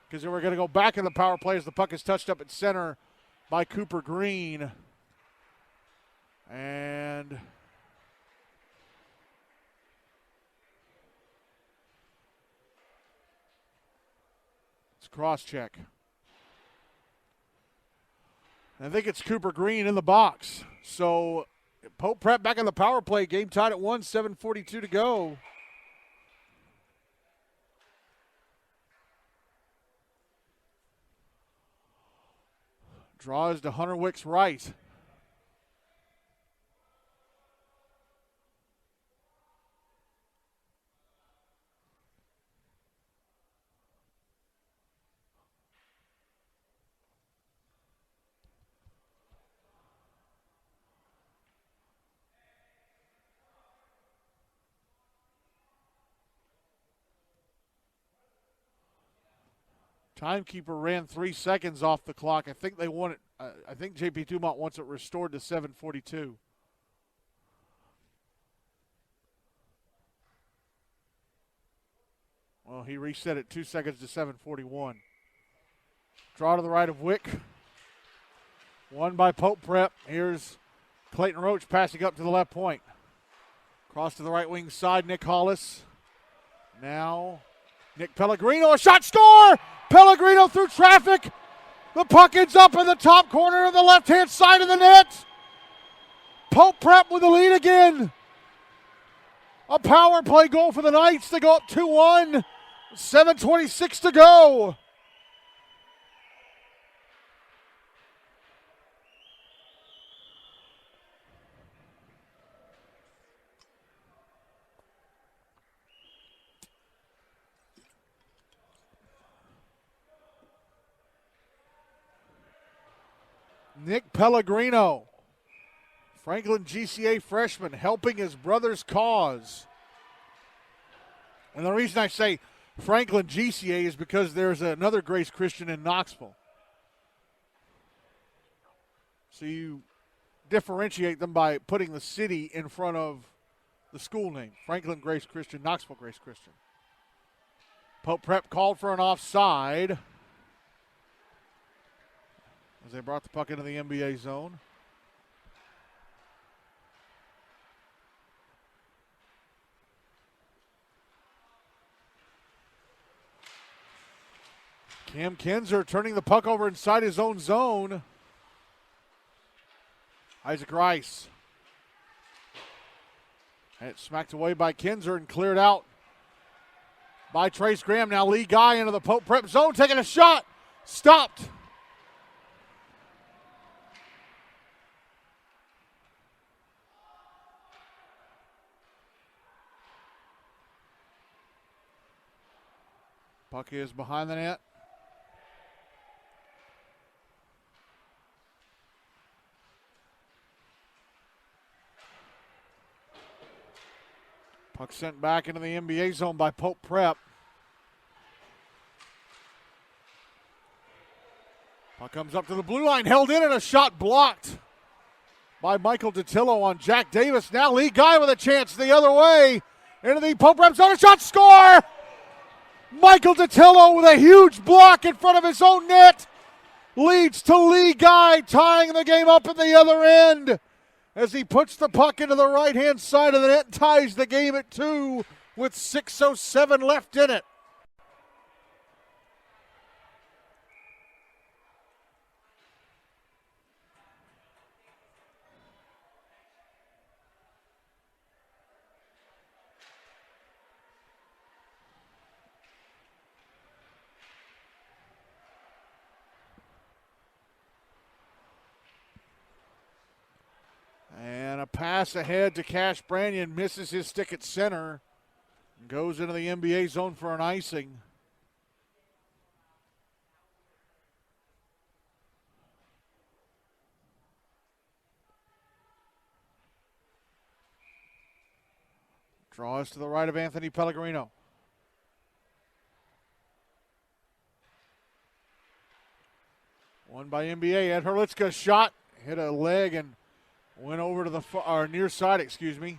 Because they were going to go back in the power play as the puck is touched up at center by Cooper Green. And it's cross-check. I think it's Cooper Green in the box. So Pope Prep back in the power play. Game tied at 1, 7:42 to go. Draws to Hunter Wick's right. Timekeeper ran 3 seconds off the clock. I think they want it. I think JP Dumont wants it restored to 7:42. Well, he reset it 2 seconds to 7:41. Draw to the right of Wick. Won by Pope Prep. Here's Clayton Roach passing up to the left point. Cross to the right wing side, Nick Hollis. Now Nick Pellegrino, a shot, score! Pellegrino through traffic. The puck ends up in the top corner of the left-hand side of the net. Pope Prep with the lead again. A power play goal for the Knights. They go up 2-1. 7:26 to go. Nick Pellegrino, Franklin GCA freshman, helping his brother's cause. And the reason I say Franklin GCA is because there's another Grace Christian in Knoxville. So you differentiate them by putting the city in front of the school name. Franklin Grace Christian, Knoxville Grace Christian. Pope Prep called for an offside as they brought the puck into the NBA zone. Cam Kinzer turning the puck over inside his own zone. Isaac Rice. And it's smacked away by Kinzer and cleared out by Trace Graham. Now Lee Guy into the Pope Prep zone, taking a shot. Stopped. Puck is behind the net. Puck sent back into the NBA zone by Pope Prep. Puck comes up to the blue line, held in, and a shot blocked by Michael Datillo on Jack Davis. Now Lee Guy with a chance the other way into the Pope Prep zone. A shot, score! Michael Datillo with a huge block in front of his own net leads to Lee Guy tying the game up at the other end as he puts the puck into the right-hand side of the net and ties the game at 2 with 6:07 left in it. And a pass ahead to Cash Brannion, misses his stick at center, and goes into the NBA zone for an icing. Draws to the right of Anthony Pellegrino. Won by NBA. Ed Herlitzka shot, hit a leg and went over to the near side, excuse me.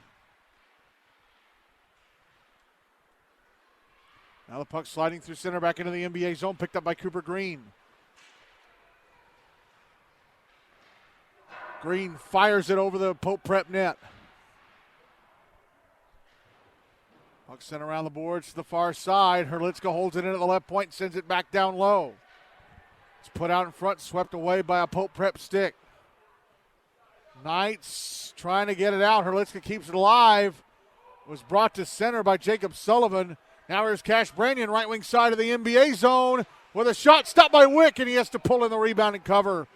Now the puck sliding through center back into the NBA zone, picked up by Cooper Green. Green fires it over the Pope Prep net. Puck sent around the boards to the far side. Herlitzka holds it in at the left point and sends it back down low. It's put out in front, swept away by a Pope Prep stick. Knights trying to get it out. Herlitzka keeps it alive. Was brought to center by Jacob Sullivan. Now here's Cash Brannion, right wing side of the NBA zone with a shot stopped by Wick, and he has to pull in the rebound and cover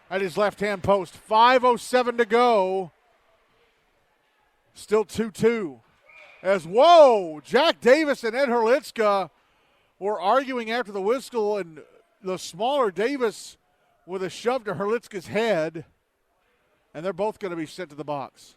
at his left-hand post. 5:07 to go. Still 2-2. Jack Davis and Ed Herlitzka were arguing after the whistle, and the smaller Davis with a shove to Herlitzka's head. And they're both going to be sent to the box.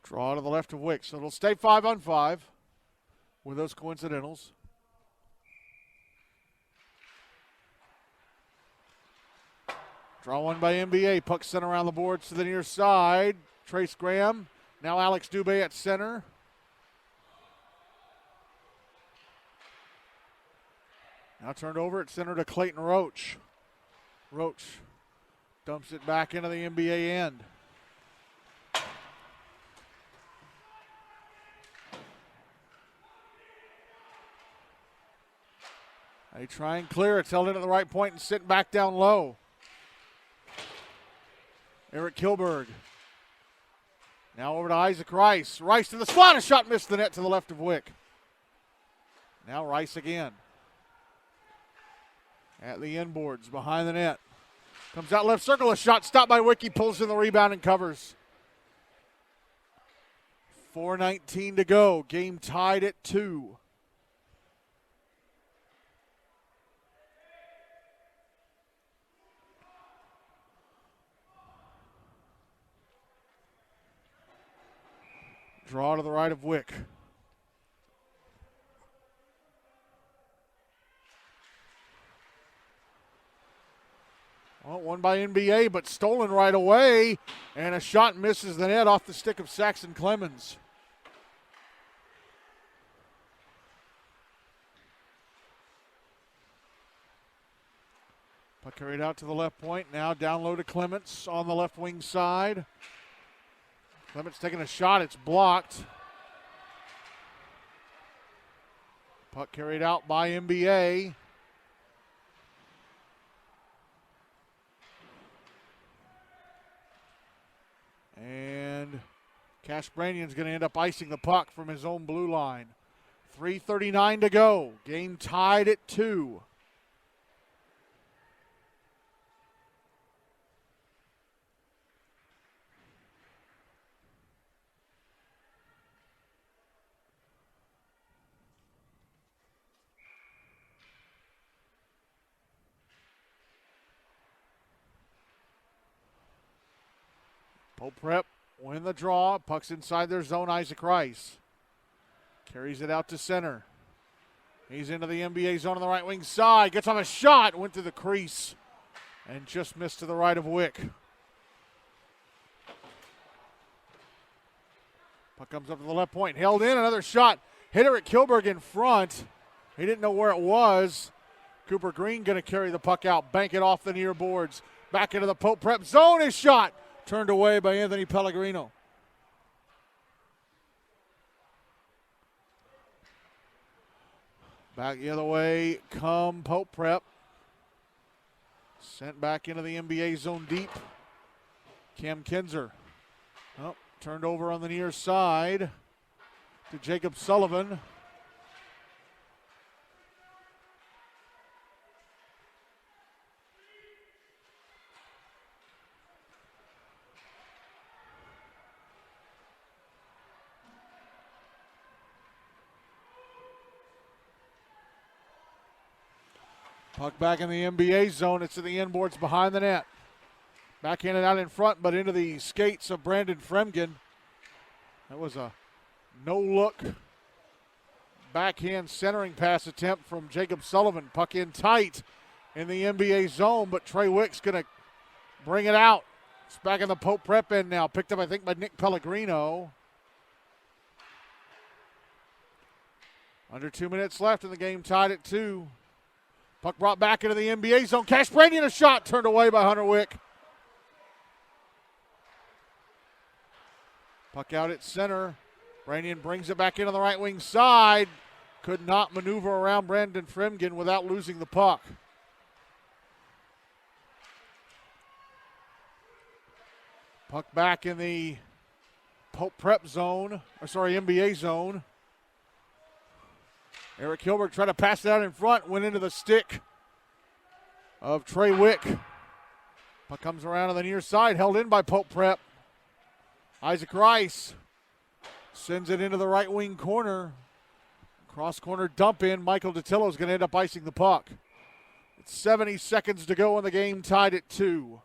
Draw to the left of Wick, so it'll stay 5-on-5 with those coincidentals. Draw one by NBA. Puck sent around the boards to the near side. Trace Graham. Now Alex Dubé at center. Now turned over at center to Clayton Roach. Roach dumps it back into the NBA end. They try and clear. It's held in at the right point and sitting back down low. Eric Kilberg. Now over to Isaac Rice. Rice to the slot. A shot missed the net to the left of Wick. Now Rice again. At the inboards, behind the net. Comes out left circle. A shot stopped by Wick. He pulls in the rebound and covers. 4:19 to go. Game tied at 2. Draw to the right of Wick. Well, won by NBA, but stolen right away. And a shot misses the net off the stick of Saxon Clemens. Puck carried out to the left point. Now down low to Clements on the left wing side. Clements taking a shot. It's blocked. Puck carried out by NBA. And Cash Branyan's going to end up icing the puck from his own blue line. 3:39 to go. Game tied at 2. Prep win the draw. Puck's inside their zone. Isaac Rice carries it out to center. He's into the NBA zone on the right wing side. Gets on a shot. Went to the crease and just missed to the right of Wick. Puck comes up to the left point. Held in. Another shot. Hit her at Kilberg in front. He didn't know where it was. Cooper Green going to carry the puck out. Bank it off the near boards. Back into the Pope Prep zone. His shot turned away by Anthony Pellegrino. Back the other way come Pope Prep. Sent back into the NBA zone deep. Cam Kinzer. Oh, turned over on the near side to Jacob Sullivan. Puck back in the NBA zone. It's in the inboards behind the net. Backhanded out in front, but into the skates of Brandon Fremgen. That was a no-look backhand centering pass attempt from Jacob Sullivan. Puck in tight in the NBA zone, but Trey Wick's going to bring it out. It's back in the Pope Prep end now. Picked up, I think, by Nick Pellegrino. Under 2 minutes left in the game, tied at 2. Puck brought back into the NBA zone. Cash Branyan, a shot turned away by Hunter Wick. Puck out at center. Branyan brings it back in on the right wing side. Could not maneuver around Brandon Fremgen without losing the puck. Puck back in the Pope Prep zone, NBA zone. Eric Hilbert tried to pass it out in front, went into the stick of Trey Wick. Puck comes around on the near side, held in by Pope Prep. Isaac Rice sends it into the right wing corner. Cross corner dump in. Michael Datillo is going to end up icing the puck. It's 70 seconds to go in the game, tied at 2.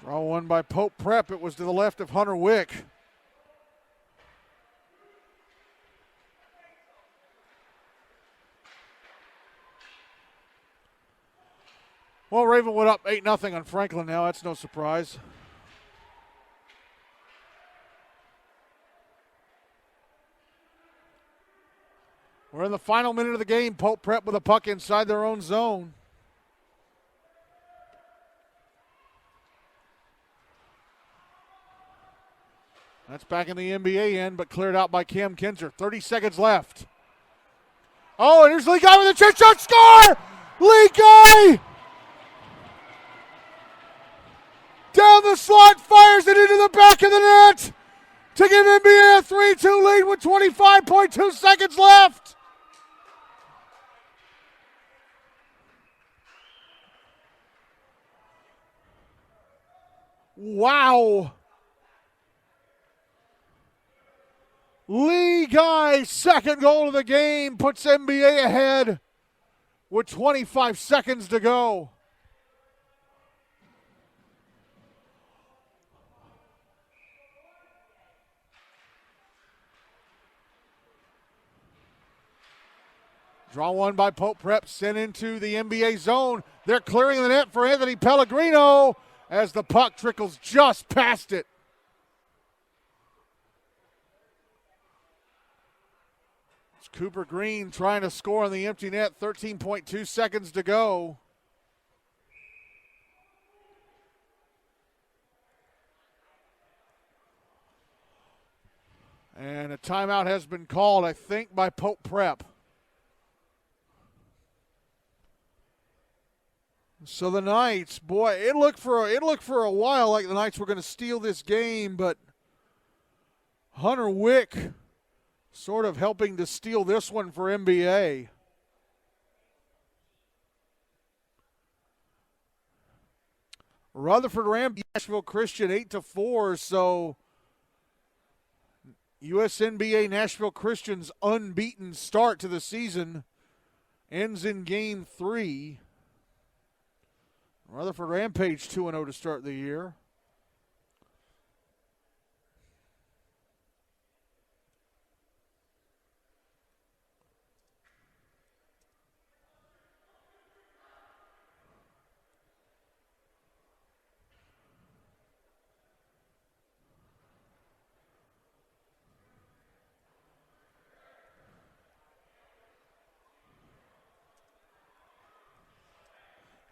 Draw one by Pope Prep. It was to the left of Hunter Wick. Well, Ravenwood up 8-0 on Franklin now. That's no surprise. We're in the final minute of the game. Pope Prep with a puck inside their own zone. That's back in the NBA end, but cleared out by Cam Kinzer. 30 seconds left. Oh, and here's Lee Guy with a chance shot. Score! Lee Guy! Down the slot, fires it into the back of the net to give NBA a 3-2 lead with 25.2 seconds left. Wow. Lee Guy's second goal of the game puts NBA ahead with 25 seconds to go. Draw one by Pope Prep, sent into the NBA zone. They're clearing the net for Anthony Pellegrino as the puck trickles just past it. It's Cooper Green trying to score on the empty net, 13.2 seconds to go. And a timeout has been called, I think, by Pope Prep. So the Knights, boy, it looked for a while like the Knights were going to steal this game, but Hunter Wick sort of helping to steal this one for NBA. Rutherford Ram, Nashville Christian 8-4, so USNBA Nashville Christian's unbeaten start to the season ends in Game 3. Rutherford Rampage 2-0 to start the year.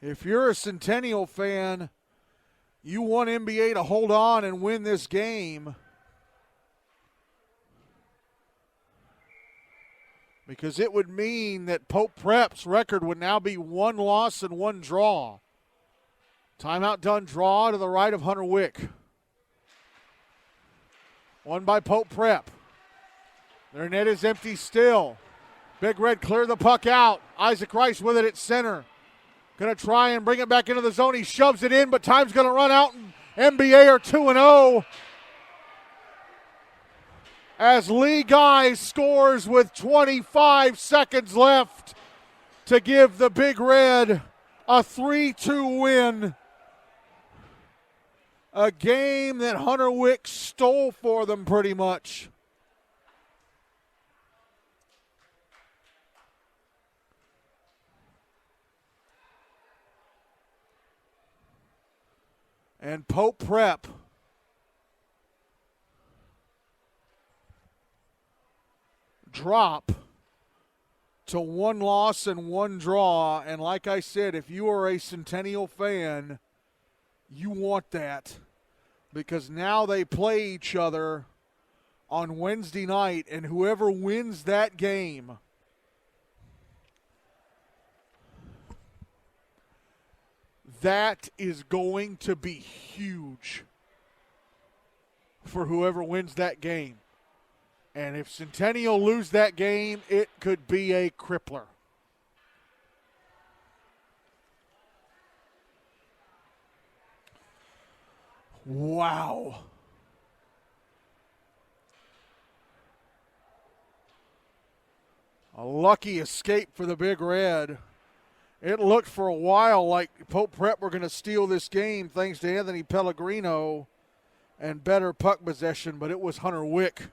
If you're a Centennial fan, you want NBA to hold on and win this game, because it would mean that Pope Prep's record would now be 1 loss and 1 draw. Timeout done, draw to the right of Hunter Wick. One by Pope Prep. Their net is empty still. Big Red clear the puck out. Isaac Rice with it at center. Going to try and bring it back into the zone. He shoves it in, but time's going to run out, and NBA are 2-0. As Lee Guy scores with 25 seconds left to give the Big Red a 3-2 win. A game that Hunter Wick stole for them pretty much. And Pope Prep drop to 1 loss and 1 draw. And like I said, if you are a Centennial fan, you want that, because now they play each other on Wednesday night, and whoever wins that game that is going to be huge for whoever wins that game. And if Centennial lose that game, it could be a crippler. Wow. A lucky escape for the Big Red. It looked for a while like Pope Prep were going to steal this game thanks to Anthony Pellegrino and better puck possession, but it was Hunter Wick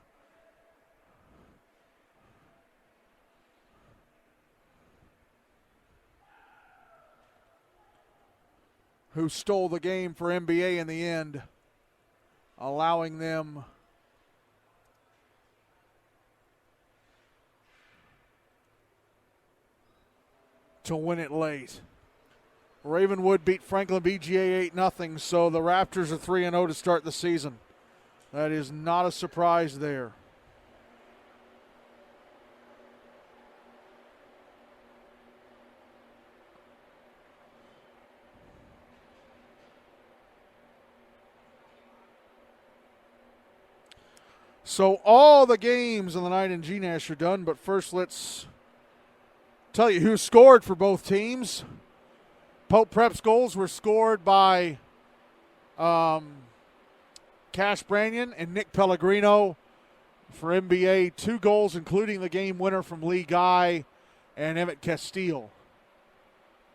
who stole the game for NBA in the end, allowing them to win it late. Ravenwood beat Franklin BGA 8-0, so the Raptors are 3-0 to start the season. That is not a surprise there. So all the games on the night in GNASH are done, but first let's tell you who scored for both teams. Pope Prep's goals were scored by Cash Branyan and Nick Pellegrino. For NBA, 2 goals, including the game winner from Lee Guy and Emmett Castile.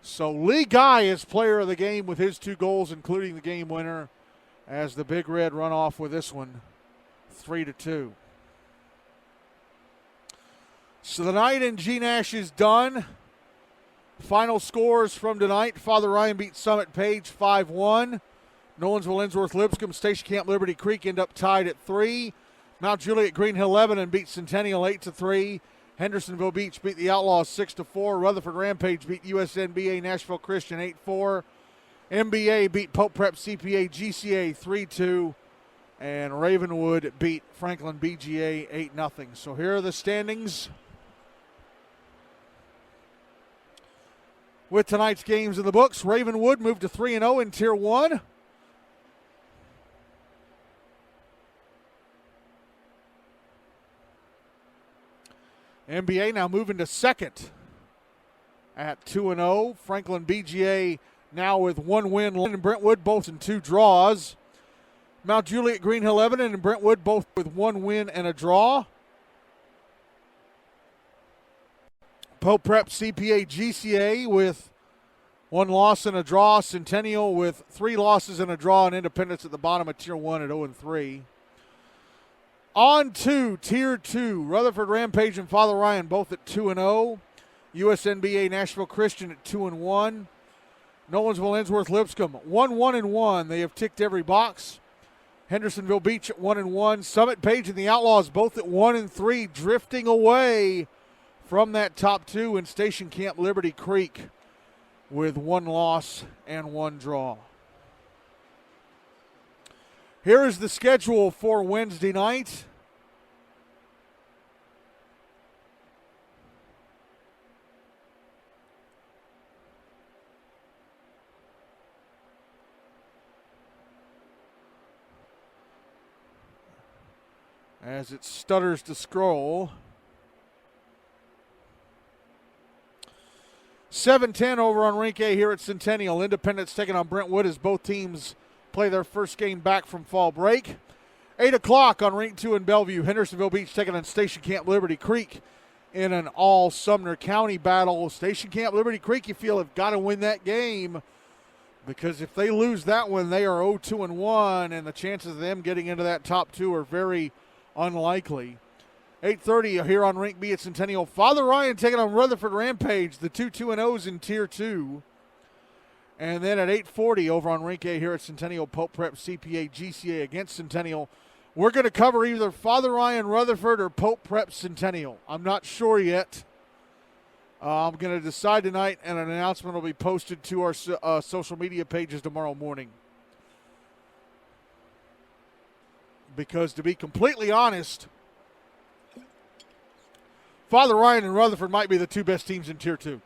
So Lee Guy is player of the game with his 2 goals, including the game winner, as the Big Red run off with this one, 3-2. So the night in GNASH is done. Final scores from tonight. Father Ryan beat Summit Page 5-1. Nolensville, Ensworth, Lipscomb, Station Camp, Liberty Creek end up tied at 3. Mount Juliet, Green Hill, Lebanon beat Centennial 8-3. Hendersonville Beach beat the Outlaws 6-4. Rutherford Rampage beat USNBA Nashville Christian 8-4. MBA beat Pope Prep-CPA-GCA 3-2. And Ravenwood beat Franklin BGA 8-0. So here are the standings. With tonight's games in the books, Ravenwood moved to 3-0 in Tier 1. NBA now moving to second at 2-0. Franklin BGA now with 1 win. And Brentwood both in 2 draws. Mount Juliet, Green Hill, Lebanon, and Brentwood both with 1 win and a draw. Pope Prep-CPA-GCA with 1 loss and a draw. Centennial with 3 losses and a draw, and Independence at the bottom of Tier 1 at 0-3. On to Tier 2, Rutherford Rampage and Father Ryan both at 2-0. USNBA Nashville Christian at 2-1. Nolensville, Ensworth, Lipscomb 1-1-1. They have ticked every box. Hendersonville Beach at 1-1. Summit Page and the Outlaws both at 1-3, drifting away from that top 2. And Station Camp Liberty Creek with 1 loss and 1 draw. Here is the schedule for Wednesday night. As it stutters to scroll. 7:10 over on Rink A here at Centennial. Independence taking on Brentwood as both teams play their first game back from fall break. 8 o'clock on Rink 2 in Bellevue. Hendersonville Beach taking on Station Camp Liberty Creek in an all-Sumner County battle. Station Camp Liberty Creek, you feel, have got to win that game because if they lose that one, they are 0-2-1, and the chances of them getting into that top 2 are very unlikely. 8:30 here on Rink B at Centennial. Father Ryan taking on Rutherford Rampage, the 2-2-0s in Tier 2. And then at 8:40 over on Rink A here at Centennial, Pope Prep-CPA-GCA against Centennial. We're going to cover either Father Ryan Rutherford or Pope Prep Centennial. I'm not sure yet. I'm going to decide tonight, and an announcement will be posted to our social media pages tomorrow morning. Because to be completely honest, Father Ryan and Rutherford might be the 2 best teams in Tier 2.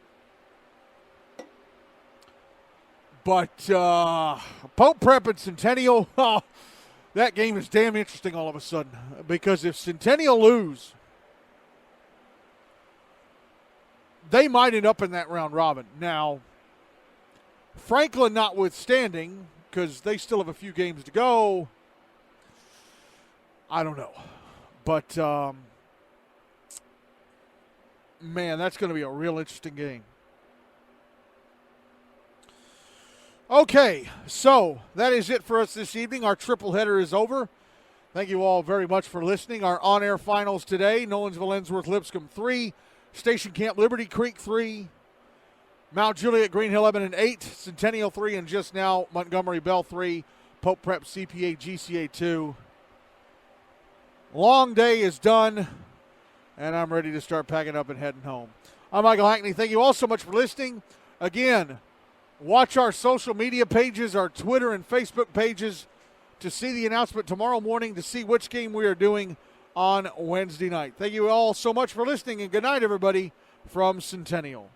But Pope Prep and Centennial, that game is damn interesting all of a sudden. Because if Centennial lose, they might end up in that round robin. Now, Franklin notwithstanding, because they still have a few games to go, I don't know. But, man, that's going to be a real interesting game. Okay, so that is it for us this evening. Our triple header is over. Thank you all very much for listening. Our on-air finals today, Nolensville, Ensworth, Lipscomb 3, Station Camp Liberty Creek 3, Mount Juliet, Green Hill, Lebanon 8, Centennial 3, and just now Montgomery Bell 3, Pope Prep-CPA-GCA 2. Long day is done, and I'm ready to start packing up and heading home. I'm Michael Hackney. Thank you all so much for listening. Again, watch our social media pages, our Twitter and Facebook pages, to see the announcement tomorrow morning to see which game we are doing on Wednesday night. Thank you all so much for listening, and good night, everybody, from Centennial.